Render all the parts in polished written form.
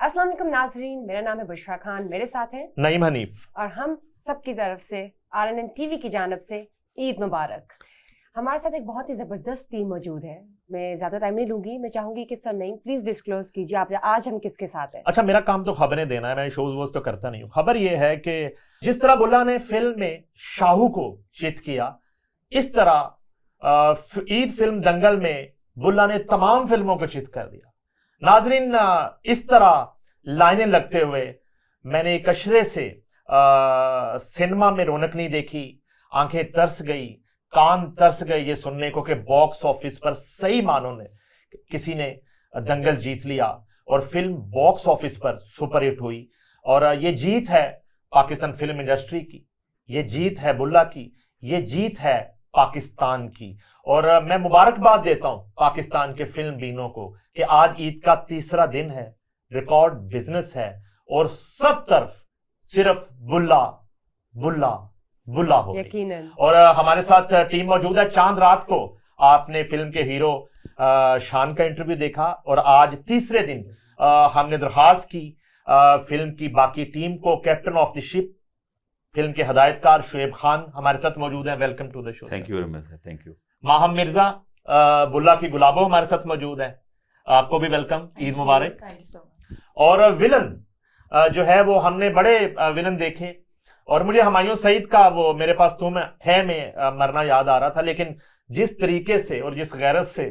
अस्सलाम वालेकुम नाजरीन, मेरा नाम है बुशरा खान, मेरे साथ हैं नईम हनीफ और हम सबकी तरफ से RNN TV की जानब से ईद मुबारक। हमारे साथ एक बहुत ही ज़बरदस्त टीम मौजूद है। मैं ज़्यादा टाइम नहीं लूँगी, मैं चाहूँगी कि सर नईम प्लीज़ डिस्क्लोज कीजिए आप आज हम किसके साथ हैं। अच्छा, मेरा काम तो खबरें देना है, मैं शोज वोज तो करता नहीं हूँ। खबर ये है कि जिस तरह बुल्ला ने फिल्म में शाहू को चित किया, इस तरह ईद फिल्म दंगल में बुल्ला ने तमाम फिल्मों को चित कर दिया। नाजरीन, इस तरह लाइनें लगते हुए मैंने एक अशरे से सिनेमा में रौनक नहीं देखी। आंखें तरस गई, कान तरस गए ये सुनने को कि बॉक्स ऑफिस पर सही मानों में किसी ने दंगल जीत लिया और फिल्म बॉक्स ऑफिस पर सुपरहिट हुई। और ये जीत है पाकिस्तान फिल्म इंडस्ट्री की, ये जीत है बुल्ला की, ये जीत है पाकिस्तान की। और मैं मुबारकबाद देता हूं पाकिस्तान के फिल्म बीनों को कि आज ईद का तीसरा दिन है, रिकॉर्ड बिजनेस है और सब तरफ सिर्फ बुल्ला बुल्ला बुल्ला हो यकीनन। और हमारे साथ टीम मौजूद है। चांद रात को आपने फिल्म के हीरो शान का इंटरव्यू देखा और आज तीसरे दिन हमने दरखास्त की फिल्म की बाकी टीम को। Captain of the ship film के हदायतकार शुएब खान हमारे साथ मौजूद हैं। Welcome to the show. Thank you very much sir, thank you. Maham Mirza Bulla की गुलाबो हमारे साथ मौजूद है, आपको भी वेलकम, ईद मुबारक। Thank you so much. और विलन जो है वो हमने बड़े विलन देखे और मुझे हुमायूं सईद का वो मेरे पास तुम है में मरना याद आ रहा था, लेकिन जिस तरीके से और जिस गैरत से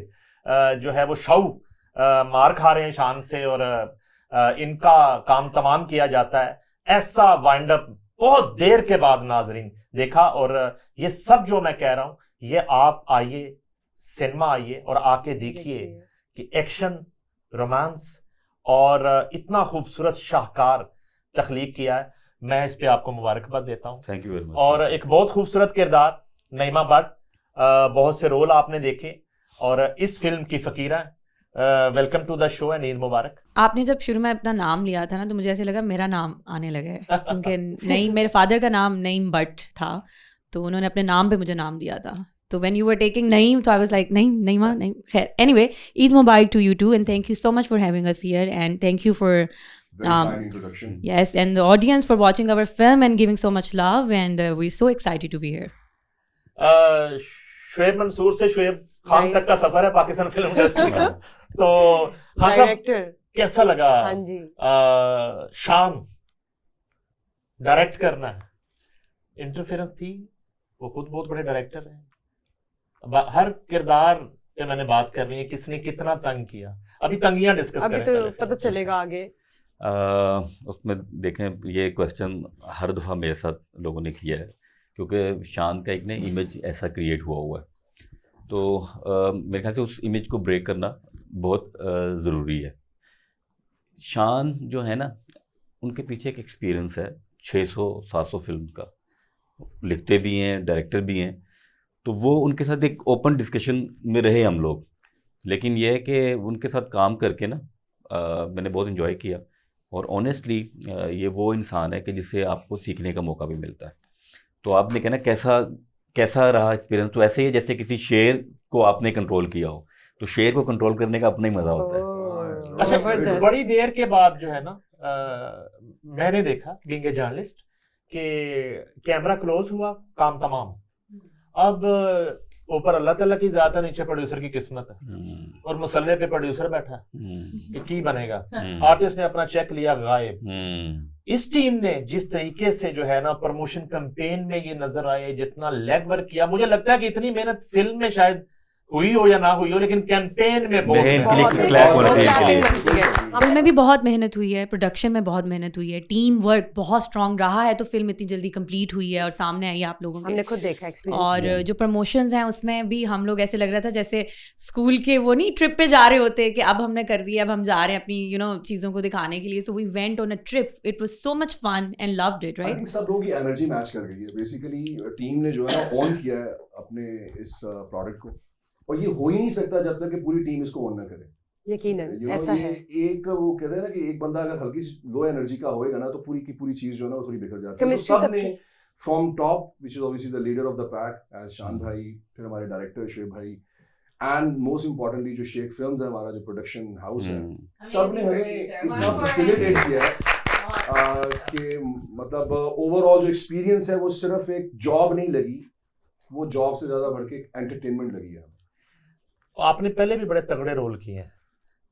जो है वो शाहू मार खा रहे हैं शान से और इनका काम तमाम किया जाता है, ऐसा वाइंड अप बहुत देर के बाद नाजरीन देखा। और ये सब जो मैं कह रहा हूं, ये आप आइए सिनेमा आइए और आके देखिए कि एक्शन, रोमांस और इतना खूबसूरत शाहकार तख्लीक किया है। मैं इस पे आपको मुबारकबाद देता हूं। Thank you very much. और एक बहुत खूबसूरत किरदार नईमा भट्ट, बहुत से रोल आपने देखे और इस फिल्म की Fakira. Welcome to the show and Eid मुबारक। आपने जब शुरू में अपना नाम लिया था ना, तो मुझे ऐसे लगा मेरा नाम आने लगा है क्योंकि नईम, मेरे फादर का नाम नईम भट्ट था, तो उन्होंने अपने नाम पे मुझे नाम दिया था। तो when you were taking Naeem, तो I was like Naeem, Naima, Naeem. खैर, एनीवे, ईद मुबारक to you too and thank you so much for having us here and thank you for Very fine introduction. yes, and the audience for watching our film and giving so much love, and we're so excited to be here. Shoaib Mansoor से शुएब खान तक का सफर है Pakistan film industry का। तो हाँ साहब, director कैसा लगा हाँ जी शान डायरेक्ट करना है? इंटरफेरेंस थी? वो खुद बहुत बड़े डायरेक्टर हैं, हर किरदार पे मैंने बात करनी है, किसने कितना तंग किया, अभी तंगियां डिस्कस अभी करें तो पता चलेगा आगे। उसमें देखें, ये क्वेश्चन हर दफ़ा मेरे साथ लोगों ने किया है क्योंकि शान का एक ना इमेज ऐसा क्रिएट हुआ है, तो मेरे ख्याल से उस इमेज को ब्रेक करना बहुत ज़रूरी है। शान जो है ना, उनके पीछे एक एक्सपीरियंस है 600-700 फिल्म का, लिखते भी हैं, डायरेक्टर भी हैं, तो वो उनके साथ एक ओपन डिस्कशन में रहे हम लोग। लेकिन यह है कि उनके साथ काम करके ना मैंने बहुत इन्जॉय किया और ऑनेस्टली ये वो इंसान है कि जिससे आपको सीखने का मौका भी मिलता है। तो आपने कहना कैसा रहा एक्सपीरियंस, तो ऐसे ही जैसे किसी शेर को आपने कंट्रोल किया हो, तो शेर को कंट्रोल करने का अपना ही मज़ा होता है। अच्छा, जबरदस्त। बड़ी देर के बाद जो है ना मैंने देखा बीइंग ए जर्नलिस्ट कि कैमरा क्लोज हुआ, काम तमाम। अब ऊपर अल्लाह ताला की ज़ात है, नीचे प्रोड्यूसर की किस्मत है और मुसल्ले पे प्रोड्यूसर बैठा है कि की बनेगा। आर्टिस्ट ने अपना चेक लिया, गायब। इस टीम ने जिस तरीके से जो है ना प्रमोशन कैंपेन में ये नजर आए, जितना लेग वर्क किया, मुझे लगता है कि इतनी मेहनत फिल्म में शायद हुई हो या ना हुई हो, लेकिन कैंपेन में बहुत फिल्म में भी बहुत मेहनत हुई है, प्रोडक्शन में बहुत मेहनत हुई है, टीम वर्क बहुत स्ट्रांग रहा है, तो फिल्म इतनी जल्दी कंप्लीट हुई है और सामने आई है आप लोगों हमने के। खुद देखा एक्सपीरियंस। और जो प्रमोशंस हैं उसमें भी हम लोग ऐसे लग रहा था जैसे स्कूल के वो नहीं ट्रिप पे जा रहे होते कि अब हमने कर दिया, अब हम जा रहे हैं अपनी चीज़ों को दिखाने के लिए। So we went on a trip, it was so much fun and loved it, I right? think सब लोगों की एनर्जी मैच कर गई है। बेसिकली टीम ने जो है ना ऑन किया है अपने इस प्रोडक्ट को, और ये हो ही नहीं सकता जब तक कि पूरी टीम इसको ऑन ना करे। यकीनन ऐसा है। एक वो कहते हैं ना कि एक बंदा अगर हल्की सी लो एनर्जी का होएगा ना, तो पूरी की पूरी चीज जो है ना वो थोड़ी बिखर जाती है। तो Chemistry सबने सबकी- from top, which is obviously the leader of the pack as Shan भाई, फिर हमारे डायरेक्टर शुएब भाई एंड मोस्ट इम्पोर्टेंटली जो शेख फिल्म्स है, हमारा जो प्रोडक्शन हाउस है, हम्म, सब ने हमें इतना फैसिलिटेट किया है कि मतलब ओवरऑल जो एक्सपीरियंस है वो सिर्फ एक जॉब नहीं लगी, वो जॉब से ज्यादा बढ़ के एंटरटेनमेंट लगी है। आपने पहले भी बड़े तगड़े रोल किए हैं,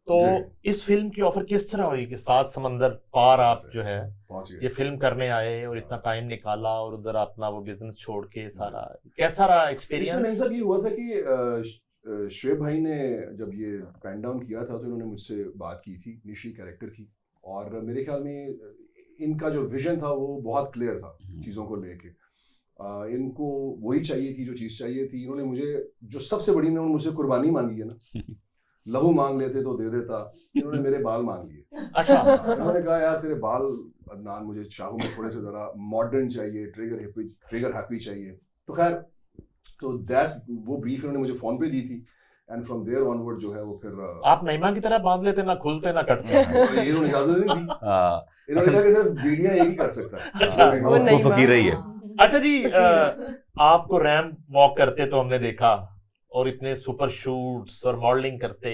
तो जी। इस फिल्म की ऑफर किस तरह हुई कि 7 समंदर पार आप जो है पहुंच ये गए। फिल्म करने आए और इतना टाइम निकाला और उधर अपना वो बिजनेस छोड़ के सारा, कैसा रहा इसमें नहीं एक्सपीरियंस? सब ये हुआ था कि शुएब भाई ने जब ये पैन डाउन किया था तो इन्होंने मुझसे बात की थी निशी कैरेक्टर की, और मेरे ख्याल में इनका जो विजन था वो बहुत क्लियर था चीज़ों को लेके। इनको वही चाहिए थी जो चीज़ चाहिए थी। इन्होंने मुझे जो सबसे बड़ी, इन्होंने मुझसे कुर्बानी मांगी है ना, लहू मांग लेते तो दे देता, इन्होंने मेरे बाल मांग लिए। अच्छा, इन्होंने कहा यार तेरे बाल अदनान, मुझे शाहू में थोड़े से जरा मॉडर्न चाहिए, ट्रिगर हैप्पी चाहिए। तो खैर, तो दैट्स वो ब्रीफ इन्होंने मुझे फोन पे दी थी, एंड फ्रॉम देयर ऑनवर्ड जो है वो फिर आप नईमा की तरह बांध लेते, ना खुलते ना कटते। ये इन्होंने इजाजत नहीं दी। हाँ, इन्होंने कहा कि सिर्फ मीडिया एक ही कर सकता है। अच्छा, वो नहीं वो फकीर ही है। अच्छा जी, आपको रैंप वॉक करते तो हमने देखा, और इतने सुपर शूट्स और मॉडलिंग करते,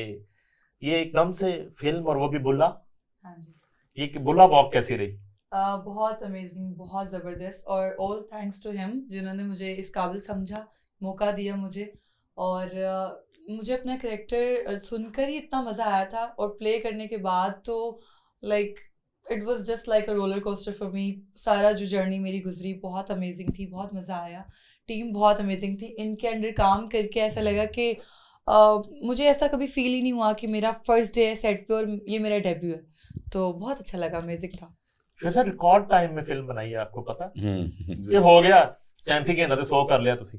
ये एकदम से फिल्म और वो भी बुल्ला, हाँ जी, ये बुल्ला वॉक कैसी रही? बहुत अमेजिंग, बहुत ज़बरदस्त, और ऑल थैंक्स टू हिम जिन्होंने मुझे इस काबिल समझा, मौका दिया मुझे। और मुझे अपना कैरेक्टर सुनकर ही इतना मज़ा आया था, और प्ले करने के बाद तो like it was just like a roller coaster for me. सारा जो जर्नी मेरी गुजरी बहुत अमेजिंग थी, बहुत मज़ा आया, टीम बहुत अमेजिंग थी। इनके अंडर काम करके ऐसा लगा कि मुझे ऐसा कभी फील ही नहीं हुआ कि मेरा फर्स्ट डे है सेट पे और ये मेरा डेब्यू है, तो बहुत अच्छा लगा, अमेजिंग था। शायद रिकॉर्ड टाइम में फिल्म बनाई है, आपको पता हम्म, ये हो गया 37 के अंदर 100 कर लिया तुसी,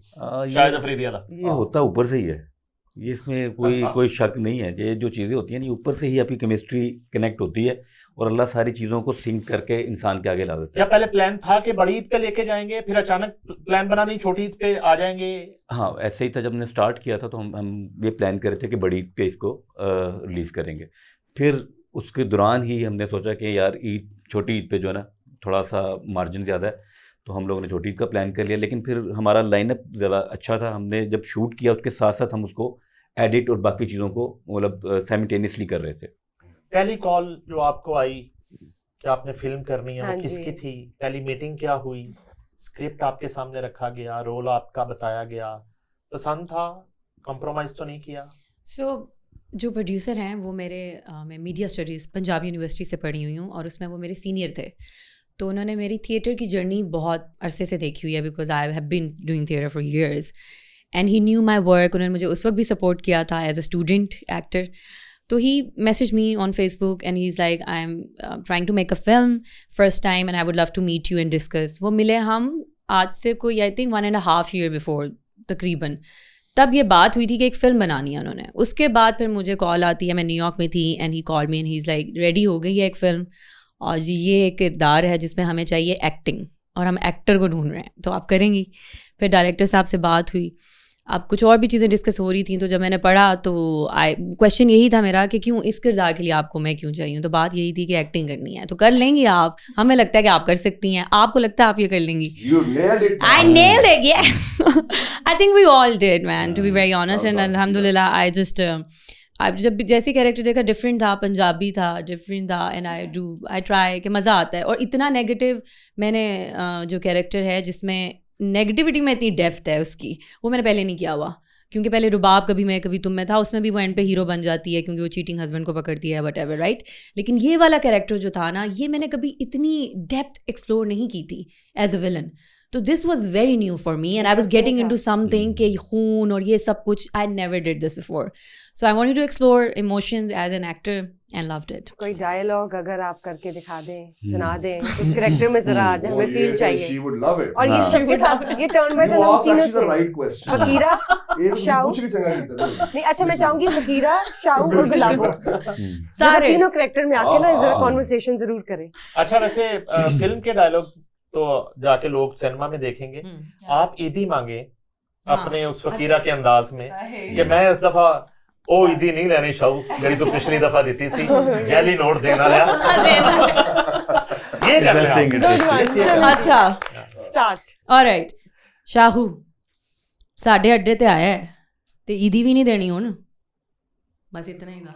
शायद अफरीदी वाला। ये होता ऊपर से ही है, ये इसमें कोई शक नहीं है। ये जो चीज़ें होती हैं ये ऊपर से ही आपकी केमिस्ट्री कनेक्ट होती है, और अल्लाह सारी चीज़ों को सिंक करके इंसान के आगे ला देता क्या है। पहले प्लान था कि बड़ी ईद पे लेके जाएंगे, फिर अचानक प्लान बना नहीं छोटी ईद पे आ जाएंगे? हाँ, ऐसे ही था। जब हमने स्टार्ट किया था तो हम ये प्लान कर रहे थे कि बड़ी ईद पे इसको रिलीज़ करेंगे। फिर उसके दौरान ही हमने सोचा कि यार ईद, छोटी ईद पे जो है ना थोड़ा सा मार्जिन ज़्यादा है, तो हम लोगों ने छोटी ईद का प्लान कर लिया। लेकिन फिर हमारा लाइनअप ज़्यादा अच्छा था, हमने जब शूट किया उसके साथ साथ हम उसको एडिट और बाकी चीज़ों को मतलब साइमल्टेनियसली कर रहे थे। पहली कॉल जो आपको आई कि आपने फिल्म करनी है, हाँ वो किसकी जी। थी? पहली मीटिंग क्या हुई? स्क्रिप्ट आपके सामने रखा गया, रोल आपका बताया गया, पसंद था, कॉम्प्रोमाइज तो नहीं किया? सो जो प्रोड्यूसर हैं वो मैं मीडिया स्टडीज़ पंजाब यूनिवर्सिटी से पढ़ी हुई हूँ, और उसमें वो मेरे सीनियर थे। तो उन्होंने मेरी थिएटर की जर्नी बहुत अरसे से देखी हुई है, because I have been doing theatre for years, and he knew my work. उन्होंने मुझे उस वक्त भी सपोर्ट किया था एज अ स्टूडेंट एक्टर। तो he message me on Facebook and he is like, I am trying to make a film first time and I would love to meet you and discuss. वो मिले हम आज से कोई I think 1.5 year before तकरीबन, तब ये बात हुई थी कि एक फ़िल्म बनानी है उन्होंने। उसके बाद फिर मुझे कॉल आती है, मैं न्यूयॉर्क में थी, and he call me and he is like, ready हो गई है एक फ़िल्म, और जी ये एक किरदार है जिसमें हमें चाहिए एक्टिंग, और हम एक्टर को ढूंढ रहे हैं, तो आप करेंगी? फिर डायरेक्टर साहब से बात हुई, अब कुछ और भी चीज़ें डिस्कस हो रही थी। तो जब मैंने पढ़ा तो क्वेश्चन यही था मेरा कि क्यों इस किरदार के लिए आपको मैं क्यों चाहिए? तो बात यही थी कि एक्टिंग करनी है, तो कर लेंगी आप, हमें लगता है कि आप कर सकती हैं, आपको लगता है आप ये कर लेंगी। You nailed it. I nailed it, yeah. I think we all did, man, to be very honest. And alhamdulillah, I जब भी जैसे कैरेक्टर देखा, डिफरेंट था, पंजाबी था, डिफरेंट था, एंड आई ट्राई कि मज़ा आता है। और इतना नेगेटिव मैंने जो कैरेक्टर है जिसमें नेगेटिविटी में इतनी डेप्थ है उसकी, वो मैंने पहले नहीं किया हुआ। क्योंकि पहले रुबाब कभी मैं कभी तुम में था, उसमें भी वो एंड पे हीरो बन जाती है क्योंकि वो चीटिंग हस्बैंड को पकड़ती है, व्हाटएवर, राइट। लेकिन ये वाला कैरेक्टर जो था ना, ये मैंने कभी इतनी डेप्थ एक्सप्लोर नहीं की थी एज अ विलन। तो this was very new for me, and I was getting in to something कि खून और ये सब कुछ, I never did this before, so I wanted to explore emotions as an actor and loved it. कोई dialogue अगर आप करके दिखा दें, सुना दें उस कैरेक्टर में जरा, आज हमें फील चाहिए। She would love it. और ये हाँ। सबके साथ ये टर्न बाय You टर्न हम asked तीनों actually the से, right question. फकीरा, ये तो शाहू। पूछ भी चंगा कीता ना। नहीं अच्छा, मैं चाहूंगी फकीरा, शाहू और गुलाबो, सारे तीनों कैरेक्टर में आके ना जरा हाँ। कॉन्वर्सेशन जरूर करें। अच्छा, वैसे फिल्म के डायलॉग तो जाके लोग सिनेमा में देखेंगे, आप ईदी मांगे हाँ, अपने उस फकीरा के अंदाज में कि मैं इस दफा ओ ईदी नहीं लेनी शाहू, मेरी तो पिछली दफा दी थी जैली नोट देना लिया, ये कर रहे हैं Interesting, आप। ये कर रहे हैं। अच्छा स्टार्ट। ऑलराइट, शाहू साढ़े अड्डे ते आया है ते ईदी भी नहीं देनी हो ना, बस इतना ही था।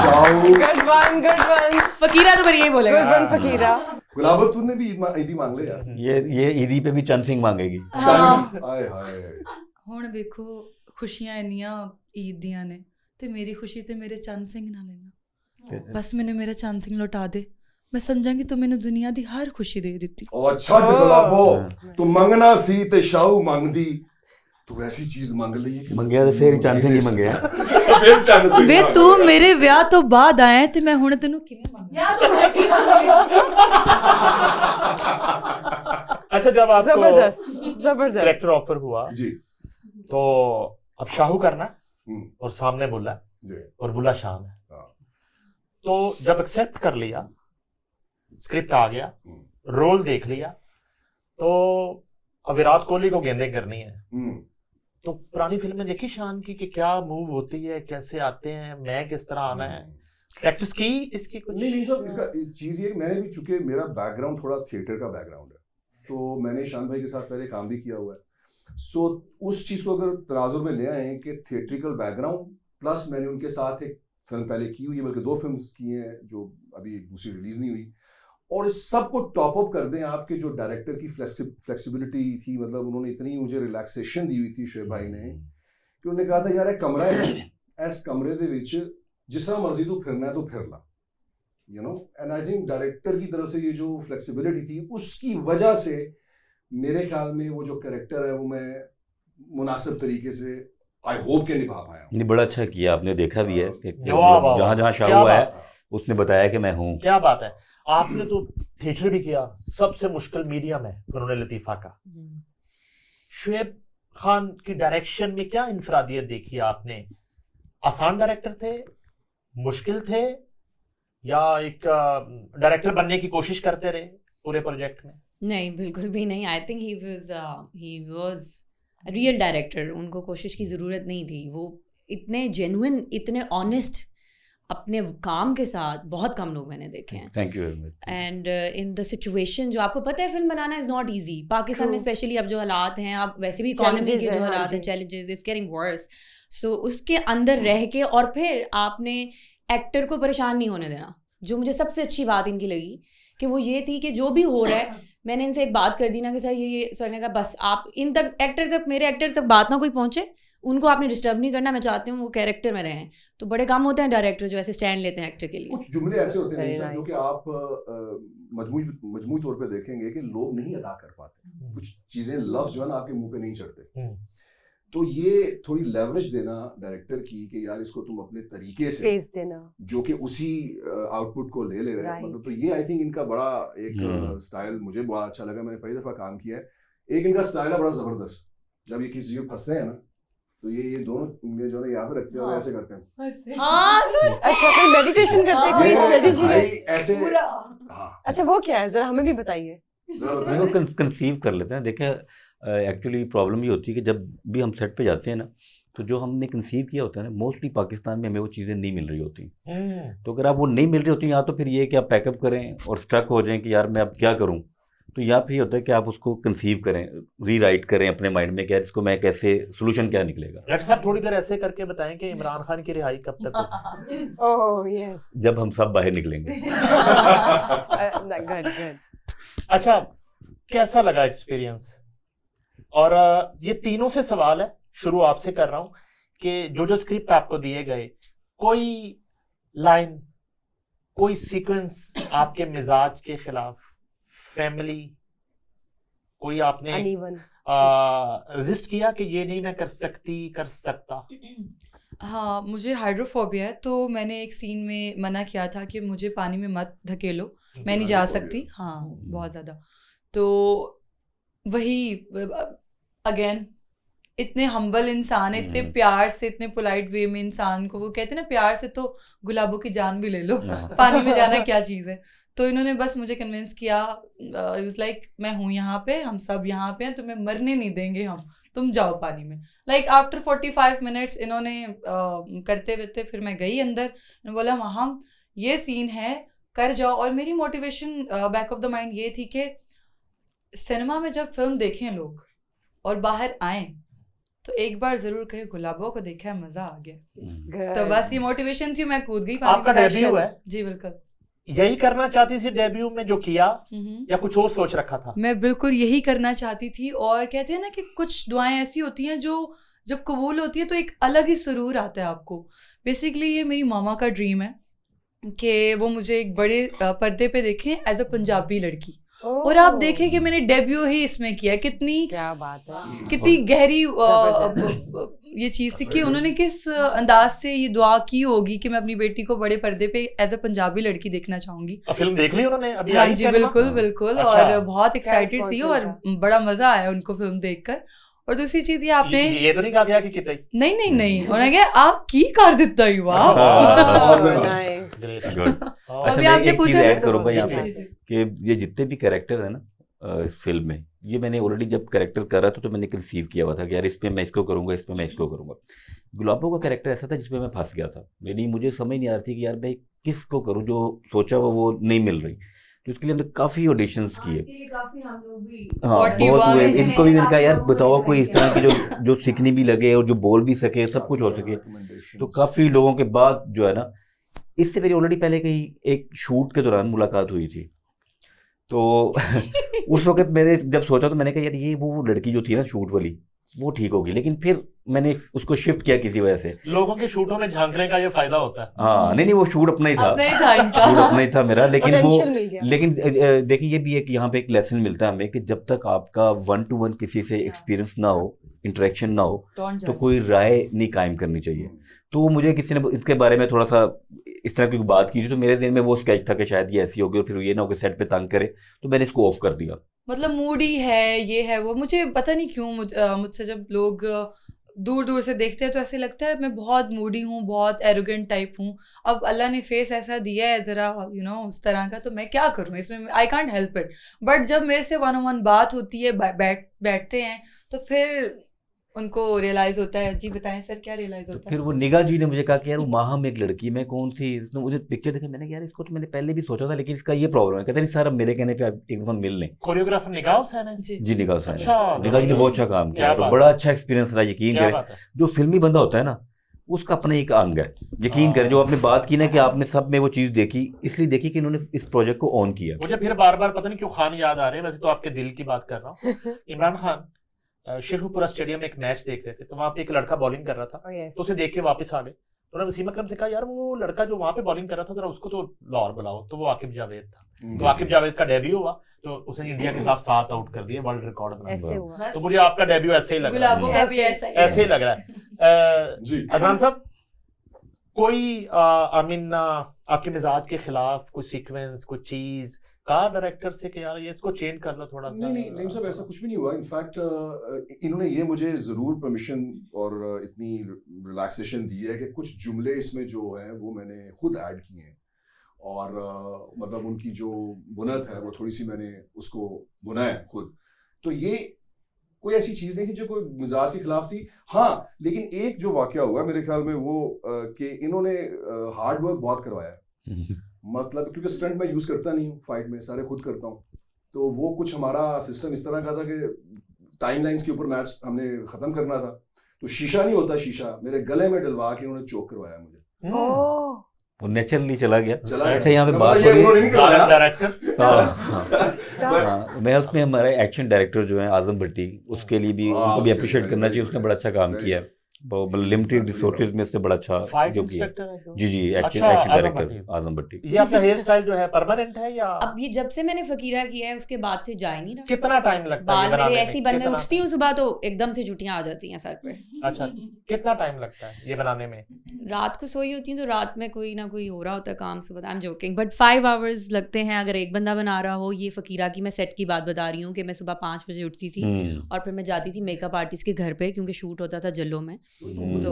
शाहू, गुड वन फकीरा तो फिर यही बोलेगा। गुड वन फकीरा। गुलाबत तूने भी ईदी मांग ले यार। ये ईदी पे भी चंद सिंह मांगेगी। हाय हाय। ਹੁਣ ਵੇਖੋ ਖੁਸ਼ੀਆਂ ਇੰਨੀਆਂ ਈਦ ਦੀਆਂ ਨੇ ਤੇ ਮੇਰੀ ਖੁਸ਼ੀ ਤੇ ਮੇਰੇ ਚੰਦ ਸਿੰਘ ਨਾਲ ਲੈਣਾ, ਬਸ ਮੈਨੂੰ ਮੇਰਾ ਚੰਦ ਸਿੰਘ ਲੌਟਾ ਦੇ, ਮੈਂ ਸਮਝਾਂਗੀ ਤੂੰ ਮੈਨੂੰ ਦੁਨੀਆ ਦੀ ਹਰ ਖੁਸ਼ੀ ਦੇ ਦਿੱਤੀ। ਉਹ ਛੱਡ ਗੁਲਾਬੋ, ਤੂੰ ਮੰਗਣਾ ਸੀ ਤੇ ਸ਼ਾਹੂ ਮੰਗਦੀ, ਤੂੰ ਐਸੀ ਚੀਜ਼ ਮੰਗ ਲਈ ਕਿ ਮੰਗਿਆ ਤੇ ਫਿਰ ਚੰਦ ਸਿੰਘ ਹੀ ਮੰਗਿਆ। ਫਿਰ ਚੰਦ ਸਿੰਘ ਵੇ ਤੂੰ ਮੇਰੇ ਵਿਆਹ ਤੋਂ ਬਾਅਦ ਆਇਆ ਤੇ ਮੈਂ ਹੁਣ ਤੈਨੂੰ ਕਿਵੇਂ ਮੰਗਾਂ? अच्छा, जब आपको जबरदस्त। कैरेक्टर ऑफर हुआ जी तो अब शाहू करना हम्म, और सामने बुल्ला जी और बुल्ला शाम है, हाँ। तो जब एक्सेप्ट कर लिया, स्क्रिप्ट आ गया, हम्म, रोल देख लिया, तो अब विराट कोहली को गेंदें करनी है, हम्म। तो पुरानी फिल्में देखी शान की कि क्या मूव होती है, कैसे आते हैं, मैं किस तरह आना है, प्रैक्टिस की इसकी कुछ? नहीं सब इसका चीज़ ये कि मैंने भी, चूंकि मेरा बैकग्राउंड थोड़ा थिएटर का बैकग्राउंड है, तो मैंने शान भाई के साथ पहले काम भी किया हुआ है। सो उस चीज़ को अगर तराजू में ले आए कि थिएट्रिकल बैकग्राउंड प्लस मैंने उनके साथ एक फिल्म पहले की हुई है, बल्कि 2 फिल्म्स की हैं जो अभी एक दूसरी रिलीज नहीं हुई, और इस सब को टॉप अप कर दें आपके जो डायरेक्टर की फ्लेक्सिबिलिटी थी, मतलब उन्होंने इतनी मुझे रिलैक्सेशन दी हुई थी शोएब भाई ने, कि उन्होंने कहा था यार एक कमरा है, इस कमरे दे विच जिस तरह मर्जी तू फिरना है तो फिर ला, you know. And I think director की तरफ से ये जो फ्लेक्सिबिलिटी थी, उसकी वजह से मेरे ख्याल में वो जो कैरेक्टर है वो मैं मुनासिब तरीके से आई होप के निभा पाया हूँ। नहीं, बड़ा अच्छा किया आपने, देखा भी है कि वाह, वाह, जहाँ जहाँ क्या शाहू है बात है। उसने बताया कि मैं हूँ। क्या बात है, आपने तो थिएटर भी किया, सबसे मुश्किल मीडियम है फनून लतीफा का। शोएब खान की डायरेक्शन में क्या इनफरादियत देखी आपने? आसान डायरेक्टर थे, मुश्किल थे, या एक डायरेक्टर बनने की कोशिश करते रहे पूरे प्रोजेक्ट में? नहीं, बिल्कुल भी नहीं। I think he was real director. उनको कोशिश की ज़रूरत नहीं थी। वो इतने जेन्युइन, इतने ऑनेस्ट अपने काम के साथ बहुत कम लोग मैंने देखे हैं। Thank you very much. And in the situation, जो आपको पता है film banana is not easy. Pakistan में स्पेशली अब जो हालात हैं, अब वैसे भी इकोनॉमी के जो हालात हैं, चैलेंजेस, इट्स गेटिंग वर्स। सो उसके अंदर रह के और फिर आपने एक्टर को परेशान नहीं होने देना। जो मुझे सबसे अच्छी बात इनकी लगी कि वो ये थी कि जो भी हो रहा है, मैंने इनसे एक बात कर दी ना कि सर ये सर ने कहा बस आप इन तक एक्टर तक, मेरे एक्टर तक बात ना कोई पहुंचे, उनको आपने डिस्टर्ब नहीं करना, मैं चाहती हूँ वो कैरेक्टर में रहें। तो बड़े काम होते हैं डायरेक्टर जो ऐसे स्टैंड लेते हैं एक्टर के लिए। कुछ जुमले ऐसे होते हैं Very जो कि आप मजमूई तौर पे देखेंगे कि लोग नहीं अदा कर पाते, कुछ चीजें, लफ्ज जो है ना आपके मुंह पे नहीं चढ़ते। तो ये थोड़ी लेवरेज देना डायरेक्टर की कि यार इसको तुम अपने तरीके से, स्पेस देना, जो कि उसी आउटपुट को ले रहे हैं, Right. मतलब तो ये आई थिंक इनका बड़ा एक स्टाइल मुझे बड़ा अच्छा लगा। मैंने पहली दफा काम किया है। एक इनका स्टाइल है बड़ा जबरदस्त, जब ये किसी जगह फंसते हैं ना तो ये दोनों उंगलियां जो है यहाँ पे रखते हैं और ऐसे करते हैं। अच्छा कोई मेडिटेशन करते हैं, कोई ये स्ट्रेटजी है? भाई ऐसे, हाँ अच्छा वो क्या है, जरा हमें भी बताइए। जरा बताएं। वो कंसीव कर लेते हैं। देखिए एक्चुअली प्रॉब्लम ये होती है कि जब भी हम सेट पे जाते हैं ना, तो जो हमने कंसीव किया होता है ना, मोस्टली पाकिस्तान में हमें वो चीज़ें नहीं मिल रही होती। तो अगर आप वो नहीं मिल रही होती, या तो फिर ये कि आप पैकअप करें और स्ट्रक हो जाएं कि यार मैं अब क्या करूं, तो या फिर ये होता है कि आप उसको कंसीव करें, रीराइट करें अपने माइंड में कि यार इसको मैं कैसे, सोल्यूशन क्या निकलेगा। डॉक्टर साहब थोड़ी देर ऐसे करके बताएं कि इमरान खान की रिहाई कब तक होगी? ओह यस, जब हम सब बाहर निकलेंगे। Good good. अच्छा, कैसा लगा एक्सपीरियंस? और ये तीनों से सवाल है, शुरू आपसे कर रहा हूं कि जो स्क्रिप्ट आपको दिए गए, कोई लाइन, कोई सीक्वेंस आपके मिजाज के खिलाफ, फैमिली, कोई आपने अनइवन रेजिस्ट किया कि ये नहीं मैं कर सकती, कर सकता? हाँ, मुझे हाइड्रोफोबिया है, तो मैंने एक सीन में मना किया था कि मुझे पानी में मत धकेलो, मैं नहीं जा सकती। हाँ, बहुत ज़्यादा। तो वही अगेन, इतने हम्बल इंसान है, इतने प्यार से, इतने पोलाइट वे में इंसान को, वो कहते हैं ना प्यार से तो गुलाबों की जान भी ले लो, पानी में जाना क्या चीज़ है। तो इन्होंने बस मुझे कन्विंस किया, इट वाज लाइक मैं हूँ यहाँ पे, हम सब यहाँ पे हैं, तुम्हें मरने नहीं देंगे हम, तुम जाओ पानी में। लाइक आफ्टर 45 मिनट्स इन्होंने करते रहते, फिर मैं गई अंदर, बोला वहाँ ये सीन है, कर जाओ। और मेरी motivation back of the mind ये थी कि सिनेमा में जब फिल्म देखें लोग और बाहर आएँ, तो एक बार ज़रूर कहीं गुलाबों को देखा है, मज़ा आ गया। हम्म। तो बस ये मोटिवेशन थी, मैं कूद गई पानी आपका में। डेब्यू है, जी बिल्कुल। यही करना चाहती थी डेब्यू में जो किया, हम्म। या कुछ और सोच रखा था? मैं बिल्कुल यही करना चाहती थी, और कहते हैं ना कि कुछ दुआएं ऐसी होती हैं जो जब कबूल होती है तो एक अलग ही सुरूर आता है आपको। बेसिकली ये मेरी मामा का ड्रीम है कि वो मुझे एक बड़े पर्दे पे देखें एज अ पंजाबी लड़की, और आप देखें कि मैंने डेब्यू ही इसमें किया है। कितनी क्या बात है। कितनी गहरी जबरदस्त। ये चीज़ थी कि उन्होंने किस अंदाज से ये दुआ की होगी कि मैं अपनी बेटी को बड़े पर्दे पे एज अ पंजाबी लड़की देखना चाहूंगी। फिल्म देख ली उन्होंने अभी? हाँ आई जी सिनेमा? बिल्कुल बिल्कुल, अच्छा। और बहुत एक्साइटेड थी response और बड़ा मजा आया उनको फिल्म देखकर। और दूसरी चीज ये आपने ये तो नहीं कहा गया कि कितने? नहीं नहीं नहीं, उन्होंने कहा आ की कर दिता ही वाह। Nice. गुड। अच्छा अभी मैं आपने एक चीज पूछा ना ऐड तो करूंगा यहाँ जी, पे जी, कि ये जितने भी कैरेक्टर है ना इस फिल्म में, ये मैंने ऑलरेडी जब कैरेक्टर करा तो मैंने कंसीव किया हुआ था कि यार इसमें मैं इसको करूंगा, इसमें मैं इसको करूंगा। गुलाबों का कैरेक्टर ऐसा था जिसमें मैं फंस गया था, मेरी मुझे समझ नहीं आ रही थी कि यार मैं किसको करूं, जो सोचा वो नहीं मिल रही। तो इसके लिए हमने काफ़ी ऑडिशंस किए। हाँ 41 बहुत हुए, है। इनको भी मैंने कहा यार बताओ कोई इस तरह की जो सीखनी भी लगे और जो बोल भी सके, सब कुछ हो सके। तो काफ़ी लोगों के बाद जो है ना, इससे मेरी ऑलरेडी पहले कहीं एक शूट के दौरान मुलाकात हुई थी। तो उस वक्त मैंने जब सोचा तो मैंने कहा यार ये वो लड़की जो थी ना शूट वाली वो ठीक होगी, लेकिन फिर मैंने उसको शिफ्ट किया किसी वजह से। लोगों के शूटों में झांकने का ये फायदा होता है। हाँ नहीं वो शूट अपना ही था, अपना ही था इनका। शूट अपना ही था मेरा। लेकिन वो Potential मिल गया। लेकिन देखिए ये भी एक यहाँ पे एक लेसन मिलता है हमें कि जब तक आपका 1-to-1 किसी से एक्सपीरियंस ना हो, इंटरेक्शन ना हो, Don't तो judge. कोई राय नहीं कायम करनी चाहिए। तो मुझे किसी ने इसके बारे में थोड़ा सा इस तरह की बात की थी तो मेरे दिन में वो स्केच था कि शायद ये ऐसी होगी और फिर ये ना हो कि सेट पे तंग करे, तो मैंने इसको ऑफ कर दिया। मतलब मूडी है, ये है वो, मुझे पता नहीं क्यों मुझसे जब लोग दूर दूर से देखते हैं तो ऐसे लगता है मैं बहुत मूडी हूँ, बहुत एरोगेंट टाइप हूँ। अब अल्लाह ने फेस ऐसा दिया है ज़रा उस तरह का, तो मैं क्या करूँ इसमें, I can't help it. But जब मेरे से 1-on-1 बात होती है, बैठते हैं, तो फिर उनको रियलाइज होता है। जी बताएं सर, क्या रियलाइज तो होता फिर है? वो निगाह जी ने मुझे कहा कि यार वो माहम एक लड़की, मैं कौन सी, इसने मुझे पिक्चर देखा, मैंने कहा यार इसको तो मैंने पहले भी सोचा था लेकिन इसका ये प्रॉब्लम है। कहते नहीं सर अब मेरे कहने पे आप एक दफा मिल लें। कोरियोग्राफर निगाह हुसैन है? जी जी निगाह हुसैन अच्छा, निगाह जी ने बहुत अच्छा काम किया क्या और बात बड़ा है। अच्छा एक्सपीरियंस रहा। यकीन क्या करें बात है। जो फिल्मी बंदा होता है ना उसका अपना एक अंग है। यकीन करें जो आपने बात की ना कि आपने सब में वो चीज़ देखी, इसलिए देखी कि इन्होंने इस प्रोजेक्ट को ऑन किया। मुझे फिर बार बार पता नहीं क्यों खान याद आ रहे हैं, वैसे तो आपके दिल की बात कर रहा हूँ। इमरान खान शेखुपुरा स्टेडियम में एक मैच देख रहे थे, तो वहां पे एक लड़का बॉलिंग कर रहा था, Oh, yes. तो उसे देख के वापस आ गए। तो उन्होंने वसीम अकरम से कहा यार वो लड़का जो वहां पे बॉलिंग कर रहा था जरा उसको तो लाहौर बुलाओ, तो वो आकिब जावेद था। तो आकिब जावेद का डेब्यू हुआ तो उसने इंडिया के खिलाफ 7 आउट कर दिए, वर्ल्ड रिकॉर्ड बना ऐसे दिया। हुआ। बस तो मुझे आपका डेब्यू ऐसे ही लग रहा गुलाबों है, का भी ऐसा ही है। ऐसे ही लग रहा है। जी अदनान साहब, कोई आई मीन आपके मिजाज के खिलाफ कोई सीक्वेंस, कोई चीज कहा डायरेक्टर से कि यार ये इसको चेंज कर लो थोड़ा सा? नहीं नहीं साहब ऐसा कुछ भी नहीं हुआ। इनफैक्ट इन्होंने ये मुझे ज़रूर परमिशन और इतनी रिलैक्सेशन दी है कि कुछ जुमले इसमें जो है वो मैंने खुद ऐड किए हैं और मतलब उनकी जो बुनत है वो थोड़ी सी मैंने उसको बुना है खुद। तो ये कोई ऐसी चीज़ नहीं थी जो कोई मिजाज के खिलाफ थी। हाँ लेकिन एक जो वाकया हुआ मेरे ख्याल में वो कि इन्होंने हार्ड वर्क बहुत करवाया। मतलब क्योंकि स्टंट मैं यूज़ करता नहीं हूँ, फाइट में सारे खुद करता हूँ, तो वो कुछ हमारा सिस्टम इस तरह का था कि टाइमलाइंस के ऊपर मैच हमने ख़त्म करना था, तो शीशा नहीं होता, शीशा मेरे गले में डलवा के उन्होंने चोक करवाया मुझे। ओह, वो नेचुरली चला गया। चला अच्छा यहाँ पे गया। बात मतलब ये हो रही उन्होंने है। नहीं करवाया। डायरेक्टर हाँ, मैं उसमें हमारे एक्शन डायरेक्टर जो हैं आजम भट्टी, उसके लिए भी हाँ, उनको भी उसके अप्रिशिएट लिए करना चाहिए, very उसने बड़ा अच्छा काम very किया है। वो लिमिटेड रिसोर्सेज में उसने बड़ा अच्छा फाइट जो किया। इंस्पेक्टर है जो? जी जी एक्शन अच्छा, एक्शन आजम डायरेक्टर भट्टी। आजम भट्टी। ये आपका हेयर स्टाइल जो है परमानेंट है या अब ये जब से मैंने फकीरा किया है उसके बाद से जा ही नहीं रहा। कितना टाइम लगता है ये बाल मेरे बनाने ऐसी में? बंद में कितना उठती हूँ सुबह तो एकदम से जुटियां आ जाती हैं सर पे। अच्छा, कितना टाइम लगता है ये बनाने में? रात को सोई होती हूँ तो रात में कोई ना कोई हो रहा होता है काम, सुबह I am joking, but 5 hours लगते हैं अगर एक बंदा बना रहा हो। ये फकीरा की मैं सेट की बात बता रही हूँ कि मैं सुबह 5 बजे उठती थी और फिर मैं जाती थी मेकअप आर्टिस्ट के घर पे क्योंकि शूट होता था जल्लो में। तो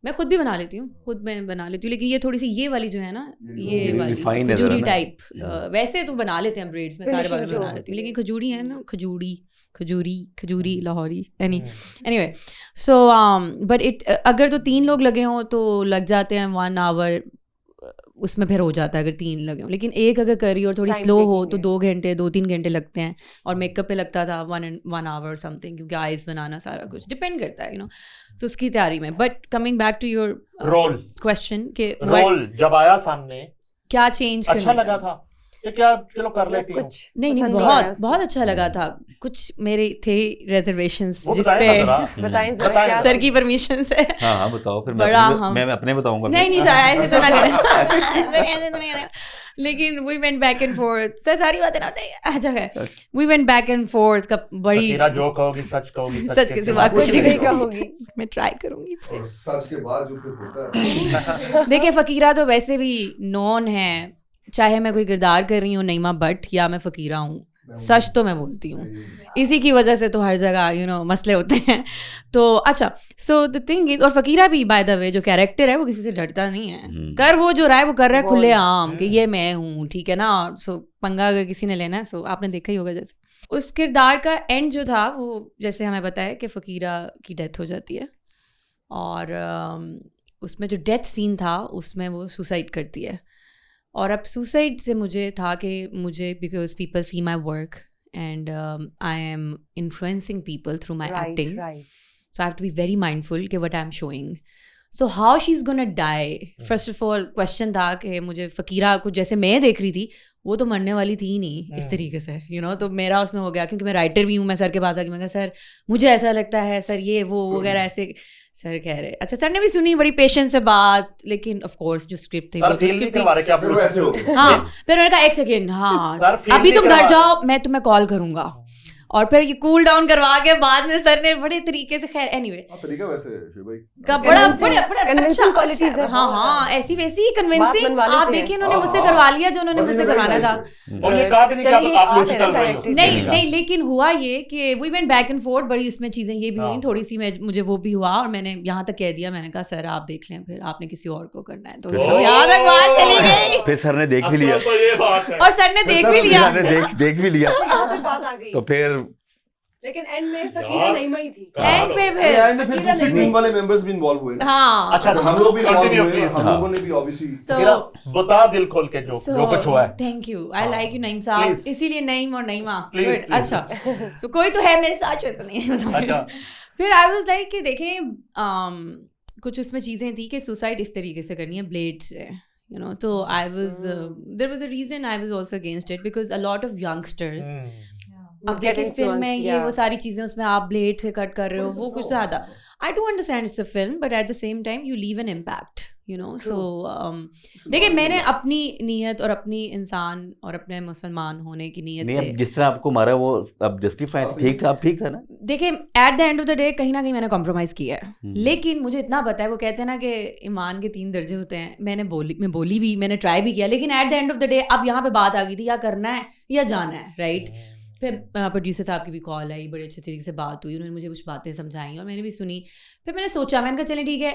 मैं खुद भी बना लेती हूँ, खुद मैं बना लेती हूँ, लेकिन ये थोड़ी सी ये वाली जो है ना, ये ये वाली refined है खजूरी जरा ना। टाइप। वैसे तो बना लेते हैं ब्रेड्स में, सारे Finishing बालों में जो बना लेती हूँ, लेकिन खजूरी है ना, खजूरी लाहौरी एनीवे। सो बट इट अगर तो 3 लोग लगे हों तो लग जाते हैं 1 आवर उसमें फिर हो जाता है अगर 3 लगे हो, लेकिन एक अगर करी और थोड़ी Time स्लो हो taking तो है। 2 घंटे 2-3 घंटे लगते हैं, और मेकअप पे लगता था 1 आवर समथिंग, क्योंकि आइज बनाना सारा कुछ डिपेंड करता है सो उसकी तैयारी में. But coming back to your role question के रोल जब आया सामने क्या चेंज अच्छा लगा था कि क्या चलो कर लेती हूँ. कुछ नहीं पसंद नहीं आया बहुत उसको। बहुत अच्छा लगा था. कुछ मेरे थे रिजर्वेशंस वो जिस बताएं पे ना जरा. बताएं जरा बताएं क्या सर की परमिशन से. हाँ हाँ बताओ फिर बड़ा मैं हम- मैं अपने बताऊंगा नहीं नहीं सर ऐसे तो ना करें. लेकिन we went back and forth. Sir सारी बातें ना बताइए. अच्छा है, we went back and forth का बड़ी फकीरा जो कहोगी सच कहोगी, सच के सिवा कुछ कुछ नहीं कहोगी. मैं ट्राई करूंगी. और सच के बाद जो फिर होता है देखिए फकीरा तो वैसे भी नॉन है, चाहे मैं कोई किरदार कर रही हूँ नईमा बट या मैं फकीरा हूँ, सच तो मैं बोलती हूँ. इसी की वजह से तो हर जगह मसले होते हैं. तो अच्छा, सो द थिंग इज, और फकीरा भी बाय द वे जो कैरेक्टर है वो किसी से डरता नहीं है. कर वो जो रहा है वो कर रहा है बोल। खुले आम कि ये मैं हूँ, ठीक है ना. सो पंगा अगर किसी ने लेना है, सो आपने देखा ही होगा जैसे उस किरदार का एंड जो था वो, जैसे हमें बताया कि फकीरा की डेथ हो जाती है, और उसमें जो डेथ सीन था उसमें वो सुसाइड करती है. और अब सुसाइड से मुझे था कि मुझे, because people see my work and I M influencing people through my acting, right. so I have to be very mindful कि what I'm showing. So how she's gonna die, first of all question था कि मुझे फकीरा को जैसे मैं देख रही थी वो तो मरने वाली थी ही नहीं इस तरीके से तो मेरा उसमें हो गया, क्योंकि मैं राइटर भी हूँ. मैं सर के पास आके मैं कहा सर मुझे ऐसा लगता है, सर ये वो वगैरह ऐसे. सर कह रहे अच्छा, सर ने भी सुनी बड़ी पेशेंस से बात, लेकिन ऑफ कोर्स जो स्क्रिप्ट थी सर वो फील नहीं script करवा रहे कि आप फिर लोग वैसे हो गए। हाँ, फिर मैंने कहा एक सेकेंड, हाँ सर feel अभी नहीं तुम घर करवा जाओ, मैं तुम्हें कॉल करूंगा. और फिर ये कूल डाउन करवा के बाद में सर ने बड़े तरीके से, खैर एनीवे तरीका वैसे शिव भाई का बड़ा Convincing- बड़ा बड़ा convincing अच्छा qualities अच्छा, है हाँ बहुत हाँ ऐसी वैसी कन्विंसिंग. मनवा आप लेते हैं। देखिए उन्होंने मुझसे हाँ, करवा लिया जो उन्होंने But मुझसे he's a very करवाना nice था. guy. और ये कहा भी नहीं कि चलिए, आप आप लूज है चल ना रही हो. director। नहीं नहीं, लेकिन हुआ ये कि we went back and forth, बड़ी उसमें चीज़ें ये भी हुई हाँ। थोड़ी सी, मुझे वो भी हुआ, और मैंने यहाँ तक कह दिया, मैंने कहा सर आप देख लें, फिर आपने किसी और को करना है, तो ओह! यहाँ तक बात चली गई. फिर सर ने देख भी लिया, असल तो ये बात है. और सर ने देख भी लिया. सर ने देख भी लिया, यहाँ पे बात आ गई. तो फिर लेकिन एंड में फकीरा यार। नहीं मरी थी. एंड पे अरे फिर एंड में फिर फकीरा दूसरी नहीं टीम वाले मेंबर्स भी इन्वॉल्व हुए हाँ. अच्छा, तो हम लोग भी इन्वॉल्व Continue, हुए, please. हम हाँ। लोगों ने भी ऑब्वियसली फकीरा, बता दिल खोल के जो कुछ हुआ है. थैंक यू, आई हाँ। लाइक यू नईम साहब, Please. इसीलिए नईम और नईमा. Please, Good, please. अच्छा, सो कोई तो है मेरे साथ जो तो नहीं. अच्छा. फिर आई वाज लाइक कि देखें कुछ उसमें चीज़ें थी कि सुसाइड इस तरीके से करनी है ब्लेड से, तो I was there was a reason I was also against it, because a lot of youngsters अब Get देखिए फिल्म में influenced, ये वो yeah. सारी चीज़ें उसमें आप ब्लेड से कट कर रहे हो, वो कुछ ज़्यादा. I do understand it's a film, but at the same time you leave an impact, so देखिए मैंने अपनी नीयत और अपनी इंसान और अपने मुसलमान होने की नीयत नहीं, से, अब जिस तरह आपको मारा वो अब जस्टिफाइड ठीक था, अब ठीक था ना. देखिए eight the end of the day कहीं ना कहीं मैंने कॉम्प्रोमाइज़ किया है. हम्म। लेकिन मुझे इतना पता है, वो कहते हैं ना कि ईमान के 3 दर्जे होते हैं. मैं बोली भी, मैंने ट्राई भी किया, लेकिन eight the end of the day अब यहाँ पे बात आ गई थी, या करना है या जाना है, राइट. फिर प्रोड्यूसर साहब की भी कॉल आई, बड़े अच्छे तरीके से बात हुई, उन्होंने मुझे कुछ बातें समझाई और मैंने भी सुनी. फिर मैंने सोचा, मैंने कहा चलें ठीक है,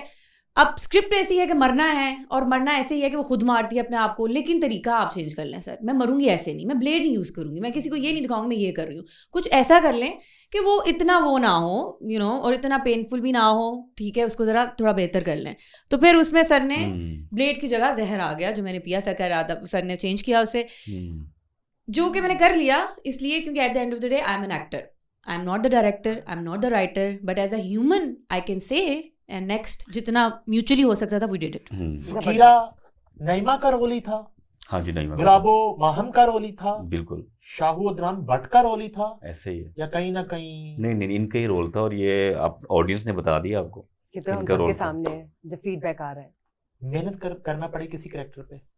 अब स्क्रिप्ट ऐसी है कि मरना है, और मरना ऐसे ही है कि वो खुद मारती है अपने आप को, लेकिन तरीका आप चेंज कर लें. सर मैं मरूंगी ऐसे नहीं, मैं ब्लेड नहीं यूज़ करूंगी, मैं किसी को ये नहीं दिखाऊंगी मैं ये कर रही हूँ. कुछ ऐसा कर लें कि वो इतना वो ना हो, और इतना पेनफुल भी ना हो, ठीक है, उसको ज़रा थोड़ा बेहतर कर लें. तो फिर उसमें सर ने ब्लेड की जगह जहर आ गया जो मैंने पिया. सर का इरादा, सर ने चेंज किया उसे, जो कि मैंने कर लिया इसलिए क्योंकि at the end of the day I am an actor, I am not the director, I am not the writer, but as a human I can say, and next जितना म्यूचुअली हो सकता था वी डिड इट. फकीरा नईमा का रोल ही था, हाँ जी, नहीं गुलाबो माहम का रोल ही था, बिल्कुल शाहू अदनान भट्ट का रोल ही था, ऐसे ही है. या कहीं ना कहीं नहीं, इनका ही रोल था, और ये आप ऑडियंस ने बता दिया आपको. ये तो हम इनका रोल सबके था. सामने है जो फीडबैक आ रहा है. मेहनत करना पड़ी किसी कैरेक्टर पे.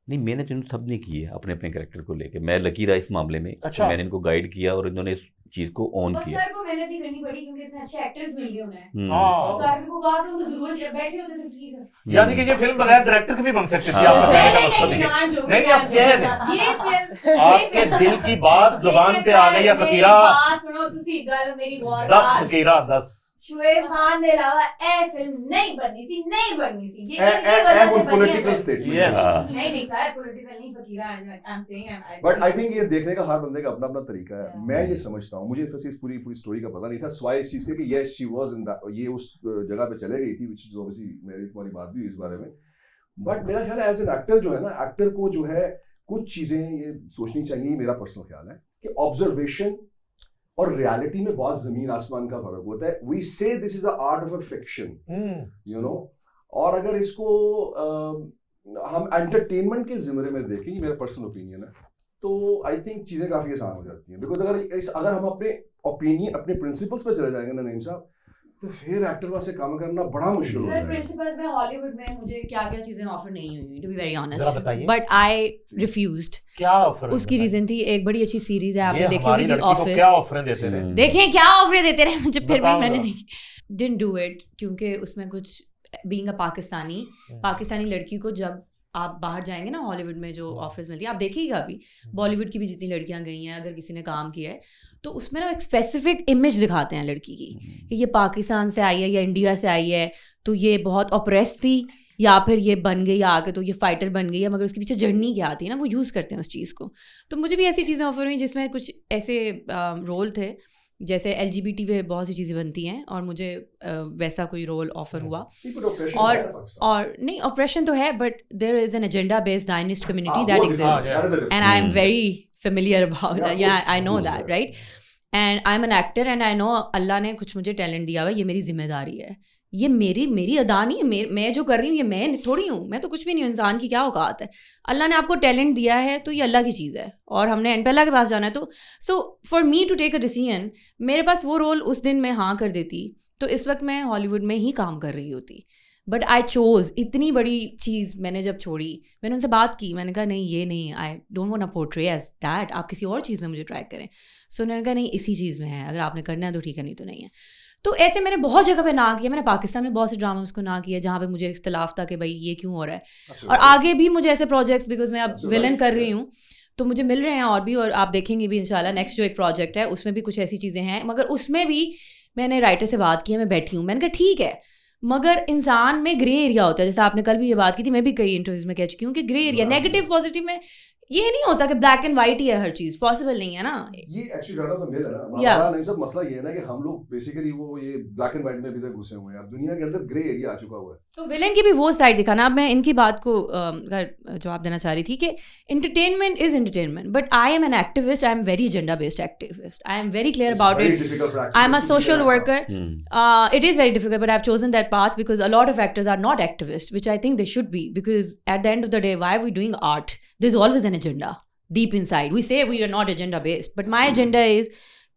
नहीं, मैंने तो सब ने की है अपने अपने कैरेक्टर को लेके. मैं लकी रहा इस मामले में. अच्छा. मैंने इनको गाइड किया और इन्होंने इस चीज को ऑन किया. सर को मेहनत ही करनी पड़ी क्योंकि इतने अच्छे एक्टर्स मिल गए उन्हें. हाँ. सर को कहा कि उनको जरूरत है, बैठे होते थे फ्री सर. यानी कि ये फिल्म बगैर डायरेक्टर के भी बन सकती थी. हाँ. आपका नहीं कहने का नहीं मकसद नहीं, ये है. I'm joking, नहीं, आप I'm कह joking. रहे ये फिल्म आपके दिल की बात जुबान पे आ गई है फकीरा. बात सुनो तुसी गल मेरी बहुत 10 फकीरा 10. शुएब खान के अलावा ए फिल्म नहीं बननी सी. ये पॉलिटिकल स्टेटमेंट. Yes. नहीं सर पॉलिटिकल नहीं Fakira. I am saying but I think ये देखने का हर बंदे का अपना अपना तरीका है. मैं ये समझता हूँ, मुझे वैसे इस पूरी स्टोरी का पता नहीं था, स्वाय इस चीज से कि yes she was in that, ये उस जगह पे चले गई थी, व्हिच इज ऑब्वियसली मेरी तुम्हारी बात भी हुई इस बारे में. बट मेरा ख्याल है एज एन एक्टर जो है ना, एक्टर को जो है कुछ चीजें ये सोचनी चाहिए, मेरा पर्सनल ख्याल है कि ऑब्जर्वेशन और रियलिटी में बहुत जमीन आसमान का फर्क होता है. वी से this is a art of a fiction, you know, और अगर इसको हम एंटरटेनमेंट के जिम्मे में देखें, ये मेरा पर्सनल ओपिनियन है, तो आई थिंक चीजें काफी आसान हो जाती हैं. बिकॉज अगर हम अपने ओपिनियन, अपने प्रिंसिपल्स पे चले जाएंगे ना नईम साहब, तो फिर एक्टर से काम करना बड़ा मुश्किल होता सर है. प्रिंसिपल्स में हॉलीवुड में मुझे क्या क्या चीजें ऑफर नहीं हुई, टू बी वेरी जरा ऑनेस्ट, बताइए. But I refused. क्या ऑफर? उसकी रीजन थी, एक बड़ी अच्छी सीरीज है आपने देखी हमारी होगी, लड़की को ऑफिस. क्या ऑफर देते रहे? देखें क्या ऑफर देते रहे मुझे, फिर भी बताओ मैंने जरा. नहीं डिडंट डू इट, क्योंकि उसमें कुछ बीइंग अ पाकिस्तानी लड़की को जब आप बाहर जाएंगे ना हॉलीवुड में जो ऑफर्स मिलती है, आप देखिएगा अभी बॉलीवुड की भी जितनी लड़कियां गई हैं, अगर किसी ने काम किया है तो उसमें ना एक स्पेसिफिक इमेज दिखाते हैं लड़की की कि ये पाकिस्तान से आई है या इंडिया से आई है तो ये बहुत ऑप्रेस थी, या फिर ये बन गई आके तो ये फाइटर बन गई है, मगर उसके पीछे जर्नी क्या आती है ना, वो यूज़ करते हैं उस चीज़ को. तो मुझे भी ऐसी चीज़ें ऑफर हुई जिसमें कुछ ऐसे रोल थे, जैसे LGBT पे बहुत सी चीज़ें बनती हैं और मुझे वैसा कोई रोल ऑफर हुआ. और नहीं, ऑपरेशन तो है, but there is an agenda based Zionist community that exist, and I am very familiar about that. Yeah, I know that, right? And I'm an actor and I know अल्लाह ने कुछ मुझे talent दिया हुआ है, ये मेरी जिम्मेदारी है, ये मेरी अदा नहीं है, मैं जो कर रही हूँ ये मैं थोड़ी हूँ, मैं तो कुछ भी नहीं हूँ, इंसान की क्या औकात है. अल्लाह ने आपको टैलेंट दिया है तो ये अल्लाह की चीज़ है और हमने एंड पे अल्लाह के पास जाना है. तो so for me to take a decision, मेरे पास वो रोल उस दिन मैं हाँ कर देती तो इस वक्त मैं हॉलीवुड में ही काम कर रही होती. बट आई चोज़, इतनी बड़ी चीज़ मैंने जब छोड़ी, मैंने उनसे बात की, मैंने कहा नहीं ये नहीं, I don't want to portray as that, आप किसी और चीज़ में मुझे ट्राई करें. सो उन्होंने कहा नहीं इसी चीज़ में है, अगर आपने करना है तो ठीक है, नहीं तो नहीं है. तो ऐसे मैंने बहुत जगह पे ना किया, मैंने पाकिस्तान में बहुत से ड्रामास को ना किया जहाँ पे मुझे इख्तलाफ था कि भाई ये क्यों हो रहा है. और आगे भी मुझे ऐसे प्रोजेक्ट्स, बिकॉज मैं अब विलन कर रही हूँ तो मुझे मिल रहे हैं और भी, और आप देखेंगे भी इंशाल्लाह नेक्स्ट जो एक प्रोजेक्ट है उसमें भी कुछ ऐसी चीज़ें हैं, मगर उसमें भी मैंने राइटर से बात की है, मैं बैठी हूँ, मैंने कहा ठीक है, मगर इंसान में ग्रे एरिया होता है. जैसे आपने कल भी ये बात की थी, मैं भी कई इंटरव्यूज में कह चुकी हूँ कि ग्रे एरिया, नेगेटिव पॉजिटिव में ये नहीं होता कि ब्लैक एंड वाइट ही है हर चीज, पॉसिबल नहीं है ना. ये एक्चुअली डाटा तो मिल है ना. Yeah. हमारा नहीं सब मसला ये है ना कि हम लोग बेसिकली वो ये ब्लैक एंड व्हाइट में अभी तक घुसे हुए हैं. अब दुनिया के अंदर ग्रे एरिया आ चुका हुआ है. तो विलन की भी वो साइड दिखाना. अब मैं इनकी बात को जवाब देना चाह रही थी कि entertainment is entertainment, but I am an activist, I am very agenda based activist, I am very clear about it. I am a social worker. It is very difficult, but I've chosen that path because a lot of actors are not activists, which I think they should be, because at the end of the day, why are we doing art? There's always an agenda deep inside. We say we are not agenda based, but my agenda is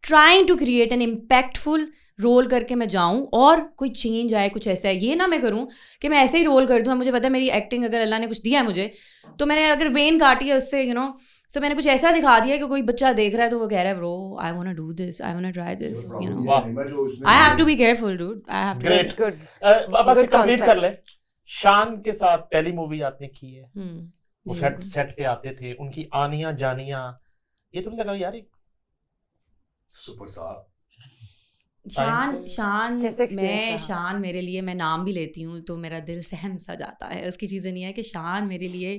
trying to create an impactful role करके मैं जाऊँ और कोई change आए, कुछ ऐसा है. ये ना मैं करूँ कि मैं ऐसे ही रोल कर दूँ. मुझे पता है मेरी एक्टिंग, अगर अल्लाह ने कुछ दिया है मुझे, तो मैंने अगर वेन काटी है उससे, यू नो, सो मैंने कुछ ऐसा दिखा दिया कि कोई बच्चा देख रहा है तो वो कह रहा है bro I want to do this, I want to try this, you know. I have to be careful dude, I have to. Great. Good. बस Good कंप्लीट concept. कर ले. शान के साथ पहली मूवी आपने की है, वो जी. सेट पे आते थे, उनकी आनियां जानियां, ये तो लगा यार एक सुपरस्टार. शान कैसे experience मैं रहा? शान मेरे लिए, मैं नाम भी लेती हूँ तो मेरा दिल सहम सा जाता है. उसकी रीज़न ये है कि शान मेरे लिए,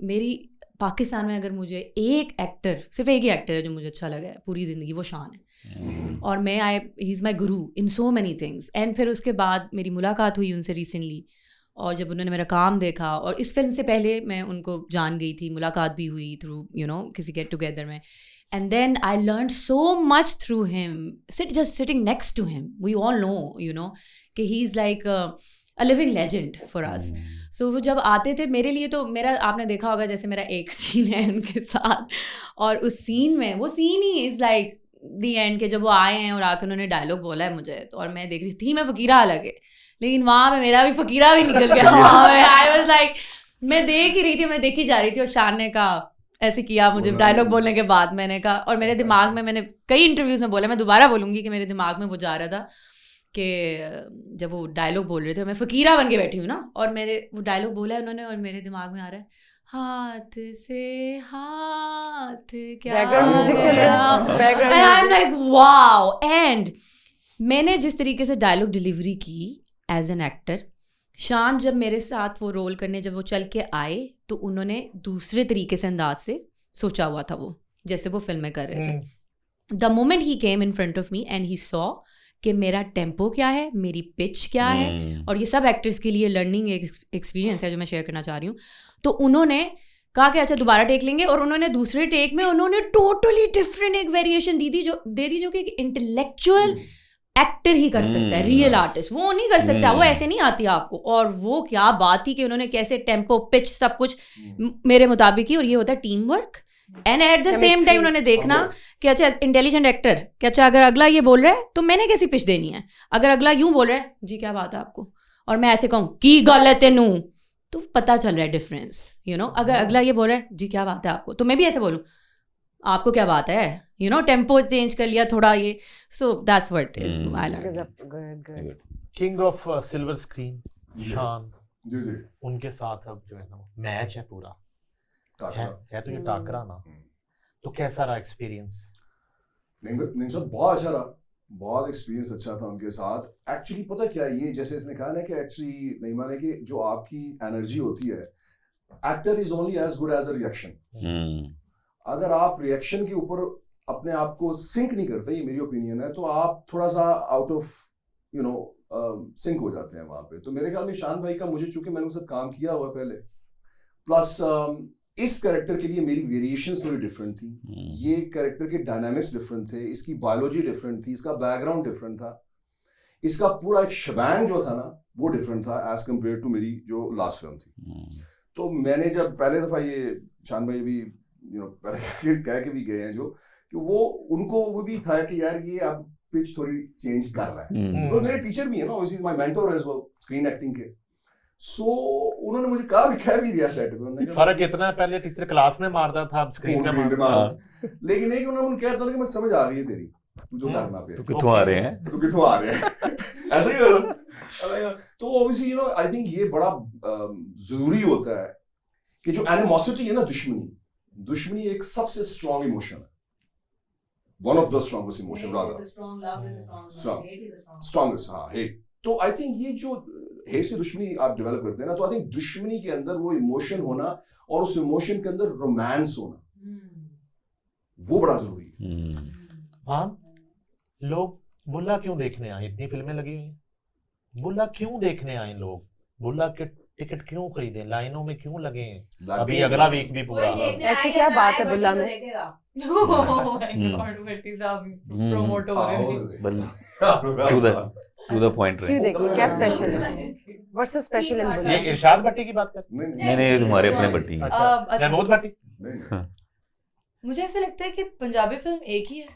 मेरी पाकिस्तान में अगर मुझे एक एक्टर, सिर्फ एक ही एक्टर है जो मुझे अच्छा लगा है पूरी ज़िंदगी, वो शान है. और मैं he is my Guru in so many things. And फिर उसके बाद मेरी मुलाकात हुई उनसे रिसेंटली, और जब उन्होंने मेरा काम देखा, और इस फिल्म से पहले मैं उनको जान गई थी, मुलाकात भी हुई थ्रू यू नो किसी गेट टुगेदर में. And then I learned so much through him. Just sitting next to him, we all know, you know, कि he's like a living legend for us. So वो जब आते थे मेरे लिए, तो मेरा आपने देखा होगा जैसे मेरा एक सीन है उनके साथ, और उस सीन में, वो सीन ही इज़ लाइक दी एंड के जब वो आए हैं और आकर उन्होंने डायलॉग बोला है मुझे, तो और मैं देख रही थी, मैं फ़कीरा अलग है, लेकिन वहाँ पे मेरा भी फ़कीरा भी निकल गया. आई वाज लाइक, मैं देख ही रही थी, मैं देखी जा रही थी, और शान ने कहा ऐसे किया मुझे डायलॉग बोलने के बाद. मैंने कहा, और मेरे दिमाग में, मैंने कई इंटरव्यूज़ में बोला, मैं दोबारा बोलूँगी कि मेरे दिमाग में वो जा रहा था कि जब वो डायलॉग बोल रहे थे, मैं फ़कीरा बन के बैठी हूँ ना, और मेरे वो डायलॉग बोला है उन्होंने, और मेरे दिमाग में आ रहा है हाथ से हाथ क्या बैकग्राउंड म्यूजिक चल रहा है, background. And I am like wow. And मैंने जिस तरीके से डायलॉग डिलीवरी की एज एन एक्टर, शान जब मेरे साथ वो रोल करने जब वो चल के आए, तो उन्होंने दूसरे तरीके से अंदाज से सोचा हुआ था वो, जैसे वो फिल्म में कर रहे थे. The moment he came in front of me and he saw कि मेरा टेम्पो क्या है, मेरी पिच क्या है, और ये सब एक्टर्स के लिए लर्निंग एक्सपीरियंस है जो मैं शेयर करना चाह रही हूँ। तो उन्होंने कहा कि अच्छा दोबारा टेक लेंगे, और उन्होंने दूसरे टेक में उन्होंने टोटली डिफरेंट एक वेरिएशन दे दी जो कि इंटेलेक्चुअल एक्टर ही कर सकता है, रियल आर्टिस्ट वो नहीं कर सकता, वो ऐसे नहीं आती आपको। और वो क्या बात थी कि उन्होंने कैसे टेम्पो पिच सब कुछ मेरे मुताबिक ही, और ये होता है team work. And eight the same time उन्होंने देखना कि अच्छा इंटेलिजेंट एक्टर कि अच्छा अगर अगला ये बोल रहा है तो मैंने कैसी पिच देनी है, अगर अगला यूं बोल रहा है जी क्या बात है आपको, और मैं ऐसे कहूँ की गल है तेनू, तो पता चल रहा है डिफरेंस, अगर अगला ये बोल रहा है जी क्या बात है आपको, तो मैं भी ऐसे बोलूँ आपको क्या बात है, टेम्पो चेंज कर लिया थोड़ा ये, so that's what is I learn. King of silver screen शान, जी जी, उनके साथ अब जो है ना मैच है पूरा, टाकरा। है तो ये टाकरा ना, तो कैसा रहा एक्सपीरियंस? नहीं सर, बहुत अच्छा रहा, बहुत एक्सपीरियंस अच्छा था उनके साथ। एक्चुअली पता क्या है, ये जैसे इसने कहा ना कि एक्चुअली नहीं माने कि जो आपकी एनर्जी होती है, actor is only as good as a reaction. अगर आप रिएक्शन के ऊपर अपने आप को सिंक नहीं करते, ये मेरी ओपिनियन है, तो आप थोड़ा सा आउट ऑफ सिंक हो जाते हैं वहां पे। तो मेरे ख्याल में शान भाई का, मुझे चूंकि मैंने उनके साथ काम किया हुआ पहले, प्लस इस कैरेक्टर के लिए मेरी वेरिएशंस थोड़ी डिफरेंट थी, ये कैरेक्टर के डायनामिक्स डिफरेंट थे, इसकी बायोलॉजी डिफरेंट थी, इसका बैकग्राउंड डिफरेंट था, इसका पूरा एक शबैंग जो था ना वो डिफरेंट था एज कम्पेयर टू मेरी जो लास्ट फिल्म थी। तो मैंने जब पहले दफा ये शान भाई भी कह के भी गए हैं जो कि वो उनको वो भी था कि यार ये अब पिच थोड़ी चेंज कर रहा है, और मेरे टीचर भी है ना, is my mentor as well screen acting के। सो उन्होंने मुझे कह भी दिया सेट पे, फर्क इतना है, पहले टीचर क्लास में मारता था, अब स्क्रीन पे मारता, लेकिन एक उन्होंने कहता था कि मैं समझ आ रही है तेरी, तू जो करना पे, तो कितों आ रहे हैं, तो कितों आ रहे हैं ऐसे ही करो। तो ऑब्वियसली आई थिंक ये बड़ा जरूरी होता है कि जो एनिमोसिटी है ना, दुश्मनी एक सबसे स्ट्रॉन्ग इमोशन है, one of the strongest emotion, rather strongest, हाँ, हेट। तो आई थिंक ये जो हेट से दुश्मनी आप डेवलप करते हैं ना, तो आई थिंक दुश्मनी के अंदर वो इमोशन होना और उस इमोशन के अंदर रोमांस होना, वो बड़ा जरूरी है। हाँ, लोग बुल्ला क्यों देखने आए? इतनी फिल्में लगी हुई हैं, बुल्ला क्यों देखने आए लोग? बुल्ला के टिकट क्यों खरीदे? लाइनों में क्यों लगे हैं? अभी अगला वीक भी पूरा, ऐसी क्या बात है बुल्ला में? प्रमोट हो रहे हैं, टू द पॉइंट क्यों देखिए, क्या स्पेशल है? व्हाट्स सो स्पेशल इन बुल्ला? ये इरशाद भट्टी की बात कर? नहीं तुम्हारे अपने भट्टी हैं। अच्छा, महमूद भट्टी। मुझे ऐसा लगता है कि पंजाबी फिल्म एक ही है,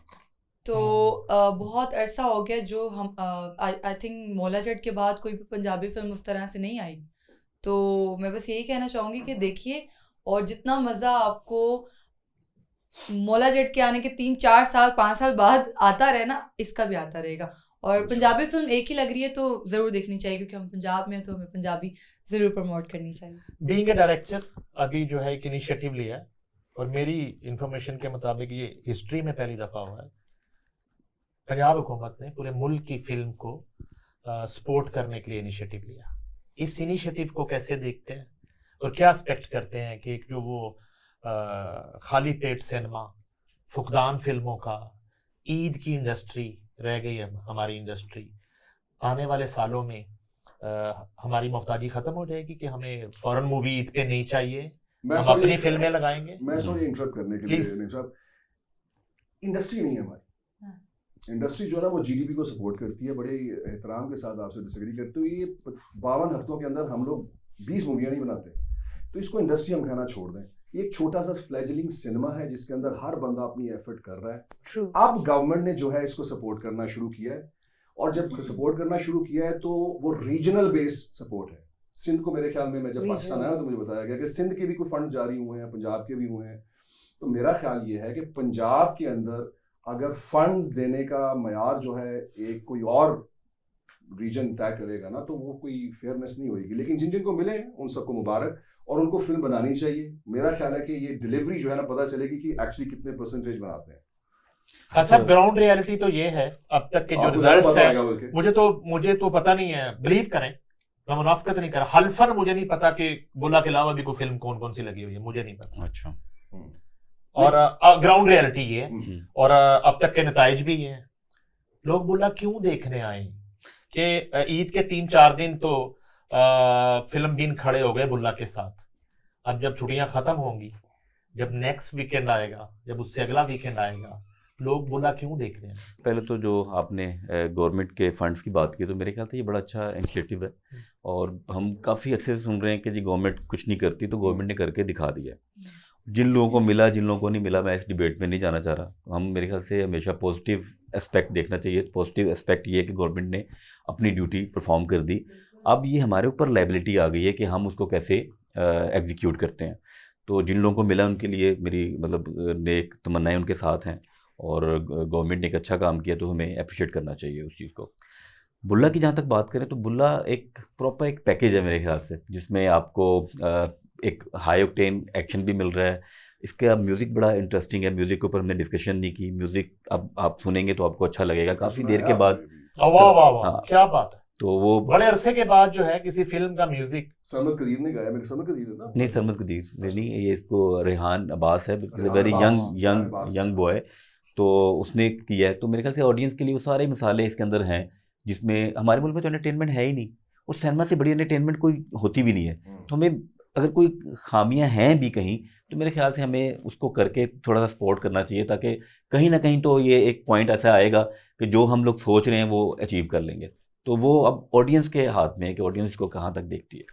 तो बहुत अरसा हो गया जो हम आई थिंक मौला जट के बाद कोई भी पंजाबी फिल्म उस तरह से नहीं आई। तो मैं बस यही कहना चाहूँगी कि देखिए, और जितना मज़ा आपको मौला जट के आने के 3-4 साल 5 साल बाद आता रहे ना, इसका भी आता रहेगा। और पंजाबी फिल्म एक ही लग रही है तो ज़रूर देखनी चाहिए, क्योंकि हम पंजाब में हैं तो हमें पंजाबी ज़रूर प्रमोट करनी चाहिए। बीइंग ए डायरेक्टर, अभी जो है एक इनिशिएटिव लिया है, और मेरी इंफॉर्मेशन के मुताबिक ये हिस्ट्री में पहली दफ़ा हुआ है, पंजाब हुकूमत ने पूरे मुल्क की फिल्म को सपोर्ट करने के लिए इनिशिएटिव लिया। इस इनिशिएटिव को कैसे देखते हैं और क्या एक्सपेक्ट करते हैं कि एक जो वो खाली पेट सिनेमा, फुकदान फिल्मों का, ईद की इंडस्ट्री रह गई है हमारी इंडस्ट्री, आने वाले सालों में हमारी मोहताजी ख़त्म हो जाएगी कि हमें फॉरेन मूवी ईद पे नहीं चाहिए, हम अपनी फिल्में लगाएंगे? मैं सॉरी इंटरप्ट करने के लिए, इंडस्ट्री नहीं है हमारी। इंडस्ट्री जो है ना वो जीडीपी को सपोर्ट करती है। बड़े एहतराम के साथ आपसे डिसएग्री करते हुए, ये 52 हफ्तों के अंदर हम लोग 20 मूवियाँ नहीं बनाते, तो इसको इंडस्ट्री हम कहना छोड़ दें। ये एक छोटा सा फ्लैजलिंग सिनेमा है जिसके अंदर हर बंदा अपनी एफर्ट कर रहा है। True. अब गवर्नमेंट ने जो है इसको सपोर्ट करना शुरू किया है, और जब सपोर्ट करना शुरू किया है तो वो रीजनल बेस्ड सपोर्ट है। सिंध को मेरे ख्याल में, मैं जब पाकिस्तान आया तो मुझे बताया गया कि सिंध के भी कुछ फंड जारी हुए हैं, पंजाब के भी हुए हैं। तो मेरा ख्याल ये है कि पंजाब के अंदर अगर फंड्स देने का मयार जो है एक कोई और रीजन तय करेगा ना, तो वो कोई फेयरनेस नहीं होगी। लेकिन जिन जिन को मिले उन सबको मुबारक, और उनको फिल्म बनानी चाहिए। मेरा ख्याल है कि ये डिलीवरी जो है ना पता चलेगी कि एक्चुअली कितने परसेंटेज बनाते हैं। अच्छा, ग्राउंड रियलिटी तो ये है, अब तक के जो रिजल्ट्स हैं, मुझे तो पता नहीं है, बिलीव करें, मैं मुनाफिकत नहीं कर रहा, हल्फन मुझे नहीं पता कि बुल्ला के अलावा भी कोई फिल्म कौन कौन सी लगी हुई है, मुझे नहीं पता। अच्छा, और ग्राउंड रियलिटी ये है, और अब तक के नताइज भी ये हैं। लोग बुल्ला क्यों देखने आए कि ईद के 3-4 दिन तो फिल्म बीन खड़े हो गए बुल्ला के साथ। अब जब छुट्टियां खत्म होंगी, जब नेक्स्ट वीकेंड आएगा, जब उससे अगला वीकेंड आएगा, लोग बुल्ला क्यों देख रहे हैं? पहले तो जो आपने गवर्नमेंट के फंड्स की बात की, तो मेरे ख्याल से ये बड़ा अच्छा इनिशिएटिव है और हम काफ़ी अच्छे से सुन रहे हैं कि जी गवर्नमेंट कुछ नहीं करती, तो गवर्नमेंट ने करके दिखा दिया। जिन लोगों को मिला, जिन लोगों को नहीं मिला, मैं इस डिबेट में नहीं जाना चाह रहा। हम मेरे ख्याल से हमेशा पॉजिटिव एस्पेक्ट देखना चाहिए। पॉजिटिव एस्पेक्ट ये है कि गवर्नमेंट ने अपनी ड्यूटी परफॉर्म कर दी। अब ये हमारे ऊपर लायबिलिटी आ गई है कि हम उसको कैसे एग्जीक्यूट करते हैं। तो जिन लोगों को मिला उनके लिए मेरी नेक तमन्नाएं उनके साथ हैं और गवर्नमेंट ने एक अच्छा काम किया तो हमें अप्रिशिएट करना चाहिए उस चीज़ को। बुल्ला की जहाँ तक बात करें तो बुल्ला एक प्रॉपर एक पैकेज है मेरे ख्याल से, जिसमें आपको एक हाई ऑक्टेन एक्शन भी मिल रहा है। इसका म्यूज़िक बड़ा इंटरेस्टिंग है। म्यूज़िक के ऊपर हमने डिस्कशन नहीं की। म्यूज़िक अब आप सुनेंगे तो आपको अच्छा लगेगा काफ़ी देर के बाद। वाह वाह वाह, क्या बात है। तो वो बड़े अरसे के बाद जो है किसी फिल्म का म्यूजिक सरमद कदीर ने गाया। मेरे सरमद कदीर है ना? नहीं, सरमद कदीर नहीं, ये इसको रेहान अब्बास है, Rehan very Abbas. Young boy, तो उसने किया है। तो मेरे ख्याल से ऑडियंस के लिए वो सारे मिसालें इसके अंदर हैं, जिसमें हमारे मुल्क में तो एंटरटेनमेंट है ही नहीं और सिनेमा से बड़ी एंटरटेनमेंट कोई होती भी नहीं है। तो हमें अगर कोई खामियां हैं भी कहीं, तो मेरे ख्याल से हमें उसको करके थोड़ा सा सपोर्ट करना चाहिए, ताकि कहीं ना कहीं तो ये एक पॉइंट ऐसा आएगा कि जो हम लोग सोच रहे हैं वो अचीव कर लेंगे। तो वो अब ऑडियंस के हाथ में है कि ऑडियंस को कहाँ तक देखती है।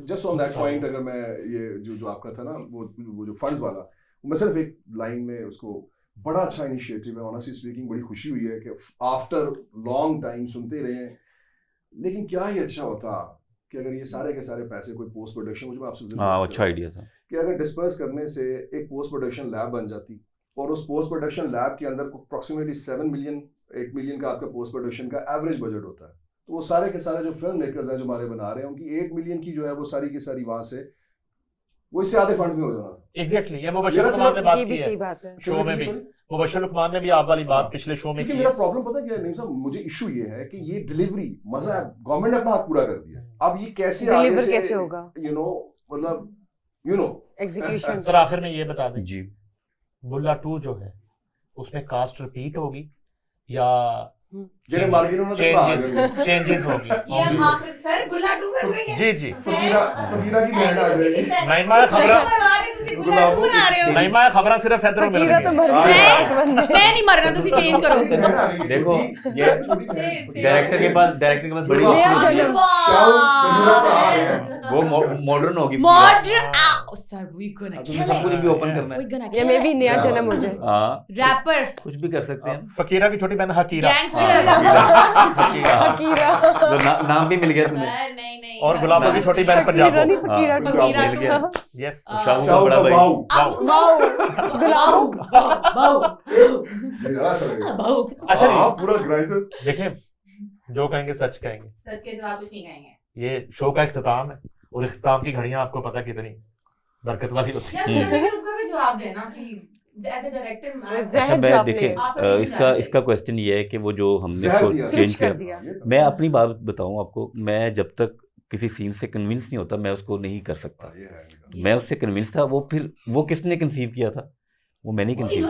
जस्ट ऑन दैट पॉइंट, अगर मैं ये जो आपका था ना वो जो फंड्स वाला, मैं सिर्फ एक लाइन में उसको, बड़ा अच्छा इनिशिएटिव है। ऑनेस्टली स्पीकिंग बड़ी खुशी हुई है कि आफ्टर लॉन्ग टाइम सुनते रहे हैं। लेकिन क्या ही अच्छा होता कि अगर ये सारे के सारे पैसे कोई पोस्ट प्रोडक्शन, मुझे आपसे अच्छा आइडिया था कि अगर डिस्पर्स करने से एक पोस्ट प्रोडक्शन लैब बन जाती और उस पोस्ट प्रोडक्शन लैब के अंदर अप्रोक्सीमेटली 7 मिलियन 8 मिलियन का आपका पोस्ट प्रोडक्शन का एवरेज बजट होता है। तो वो सारे के सारे जो फिल्म मेकर्स हैं जो हमारे बना रहे हैं, उनकी 8 मिलियन की जो है वो सारी की सारी वहां से वो इससे आधे फंड्स में हो जाना। एग्जैक्टली, ये मुबश्शिर लुकमान ने बात की है सही बात है शो में भी। मुबश्शिर लुकमान ने भी आप वाली बात पिछले शो में की। मेरा प्रॉब्लम पता क्या है नहीं साहब, मुझे इशू ये है कि ये डिलीवरी मजा है, गवर्नमेंट ने अपना हाथ पूरा कर दिया, अब ये कैसे आगे से कैसे होगा, मतलब एग्जीक्यूशन। सर आखिर में ये बता दें जी, बुल्ला 2 जो है उसमें कास्ट रिपीट होगी या जिन्हें मार्केट में चेंजेस होगी? सर बुल्ला 2 कर रही है जी जी, फकीरा की बहन आ जाएगी। नईमा खबरा बुल्ला 2 बना रहे हो। नईमा खबरा सिर्फ हैदरों में फकीरा तो मर लगी गया। मैं नहीं मर रहा, तुसी चेंज करो। देखो ये डायरेक्टर के पास बड़ी नया जन्म। वो मॉडर्न होगी। Sir we gonna kill it, पूरी भी ओपन करना वी है। गोना ये में भी नया जन्म हो जाए। हाँ, रैपर कुछ भी कर सकते हैं। फकीरा की छोटी बहन हकीरा, गैंगस्टर। फकीरा जो नाम भी मिल गया तुम्हें। सर नहीं नहीं। और गुलाबों की छोटी बहन फकीरा पंजाब। नहीं, फकीरा फकीरा मिल गया। यस, शाहू का बड़ा भाई। वाओ गुलाब। बहु अच्छा नहीं, पूरा ग्राइंडर। देखिए जो कहेंगे सच कहेंगे, सच के जवाब कुछ नहीं कहेंगे। ये शो का इख्तिताम है और इख्तिताम की घड़ियां आपको पता कितनी बरकत वाली होती है। लेकिन उसको भी जवाब देना प्लीज एज अ डायरेक्टर। अच्छा मैं देखें, इसका क्वेश्चन ये है कि वो जो हमने इसको चेंज कर किया, दिया। मैं अपनी बात बताऊं आपको, मैं जब तक किसी सीन से कन्विंस नहीं होता मैं उसको नहीं कर सकता। मैं उससे कन्विंस था, वो किसने कंसीव किया था? वो मैंने कंसीव,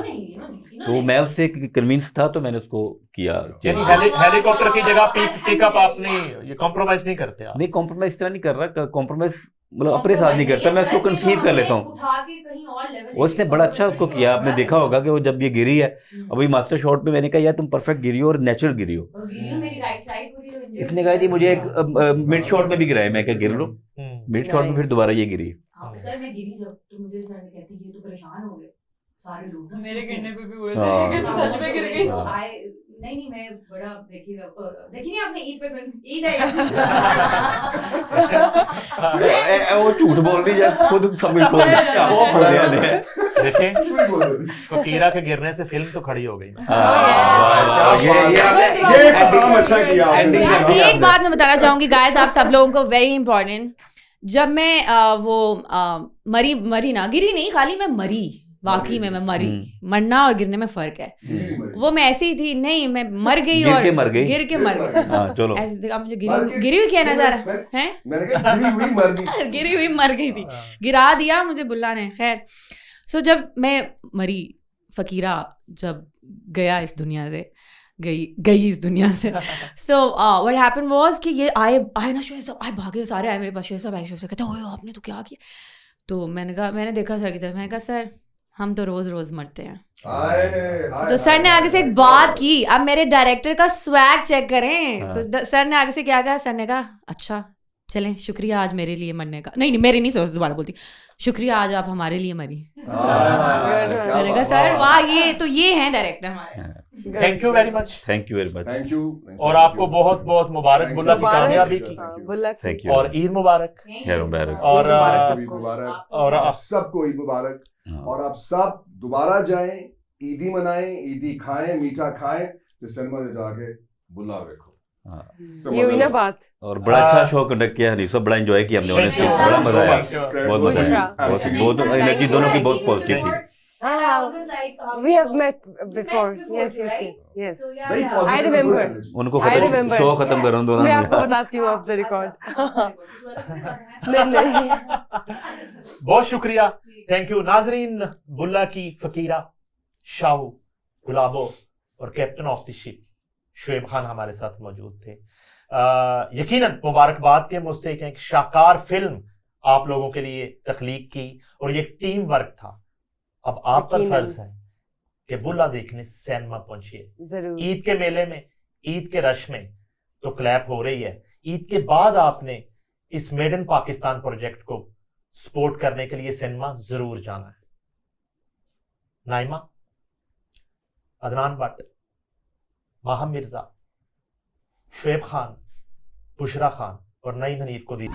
तो मैं उससे कन्विंस था तो मैंने उसको किया। यानी हेलीकॉप्टर की जगह पिकअप आपने ये कॉम्प्रोमाइज नहीं करते आप? नहीं, कॉम्प्रोमाइज इस तरह नहीं कर रहा, कॉम्प्रोमाइज मतलब अपने साथ नहीं करता, मैं उसको कंसीव कर लेता हूँ। और उसने बड़ा अच्छा उसको किया, आपने देखा होगा कि वो जब ये गिरी है, अभी मास्टर शॉट में मैंने कहा यार तुम परफेक्ट गिरी हो और नेचुरल गिरी हो। इसने कहा थी मुझे एक मिड शॉट में भी गिराया, मैं क्या गिर लो, मिड शॉट में फिर दोबारा ये गिरी। सर मैं गिरी जब तो मुझे सर ने कहती ये तो परेशान हो गए सारे लोग। मेरे गिरने पे भी हुए हाँ। थे कि सच में गिर गई। नहीं मैं बड़ा देखी नहीं आपने ईद पे फिल्म ईद है वो झूठ बोल रही है, खुद समझ को वो बोल दिया ने। देखें फकीरा के गिरने से फिल्म तो खड़ी हो गई। ये काम अच्छा किया आपने। एक बात मैं बताना चाहूंगी गाइस, आप सब लोगों को वेरी इंपॉर्टेंट, जब मैं मरी ना, गिरी नहीं, खाली मैं मरी, वाकई में मैं मरी। मरना और गिरने में फर्क है। वो मैं ऐसी ही थी, नहीं मैं मर गई और गिर के मर गई। चलो ऐसे देखा मुझे गिरी हुई कहना जा रहा है, मैंने कहा गिरी हुई मर गई। गिरी हुई मर गई थी, गिरा दिया मुझे बुल्ला ने। खैर सो जब मैं मरी फ़कीरा जब गया इस दुनिया से, गई इस दुनिया से, सो व्हाट हैपेंड वाज कि ये आए ना शोएब साहब, आए भागे सारे आए मेरे पास, शोएब साहब कहते ओए आपने तो क्या किया। तो मैंने देखा सर की तरफ, मैंने कहा सर हम तो रोज़ मरते हैं। तो सर ने आगे से एक बात की, अब मेरे डायरेक्टर का स्वैग चेक करें। तो सर ने आगे से क्या कहा, सर ने कहा अच्छा चलें, शुक्रिया आज मेरे लिए मरने का, नहीं मेरे नहीं, सर दोबारा बोलती, शुक्रिया आज आप हमारे लिए मरी। मैंने कहा सर वाह, ये हैं डायरेक्टर हमारे। Thank you very much. Thank you very much. Thank you. और आपको बहुत बहुत मुबारक बुल्ला की कामयाबी की, थैंक यू। और ईद मुबारक। खैर मुबारक। और ईद मुबारक। और आप सबको ईद मुबारक। और आप सब दोबारा जाएं, ईदी मनाएं, ईदी खाएं, मीठा खाएं, तो सिनेमा में जाके बुल्ला देखो। ये हुई ना बात। और बड़ा अच्छा शो कंडक्ट किया हनीफ साहब, बड़ा एंजॉय किया हमने, ऑनेस्टली बड़ा मजा आया, बहुत मजा आया, बहुत एनर्जी दोनों की बहुत पॉजिटिव थी। We have met before. Yes. Very I positive remember. energy. उनको I remember. शो खत्म करो दोनों मैं ने। आपको बताती हूँ ऑफ द रिकॉर्ड। नहीं। बहुत शुक्रिया, थैंक यू। नाजरीन, बुल्ला की फकीरा, शाहू, गुलाबो और captain of the ship Shoaib Khan हमारे साथ मौजूद थे। यकीनन मुबारकबाद के मुस्तहिक हैं कि शाहकार फिल्म आप लोगों के लिए तख्लीक की, और ये टीम वर्क था। अब आप पर फर्ज है कि बुल्ला देखने सिनेमा पहुंचिए। जरूर। ईद के मेले में, ईद के रश में तो क्लैप हो रही है, ईद के बाद आपने इस मेड इन पाकिस्तान प्रोजेक्ट को सपोर्ट करने के लिए सिनेमा जरूर जाना है। नाइमा, अदनान भट्ट, माहा मिर्जा, शोएब खान, बुशरा खान और नईम हनीफ को दी।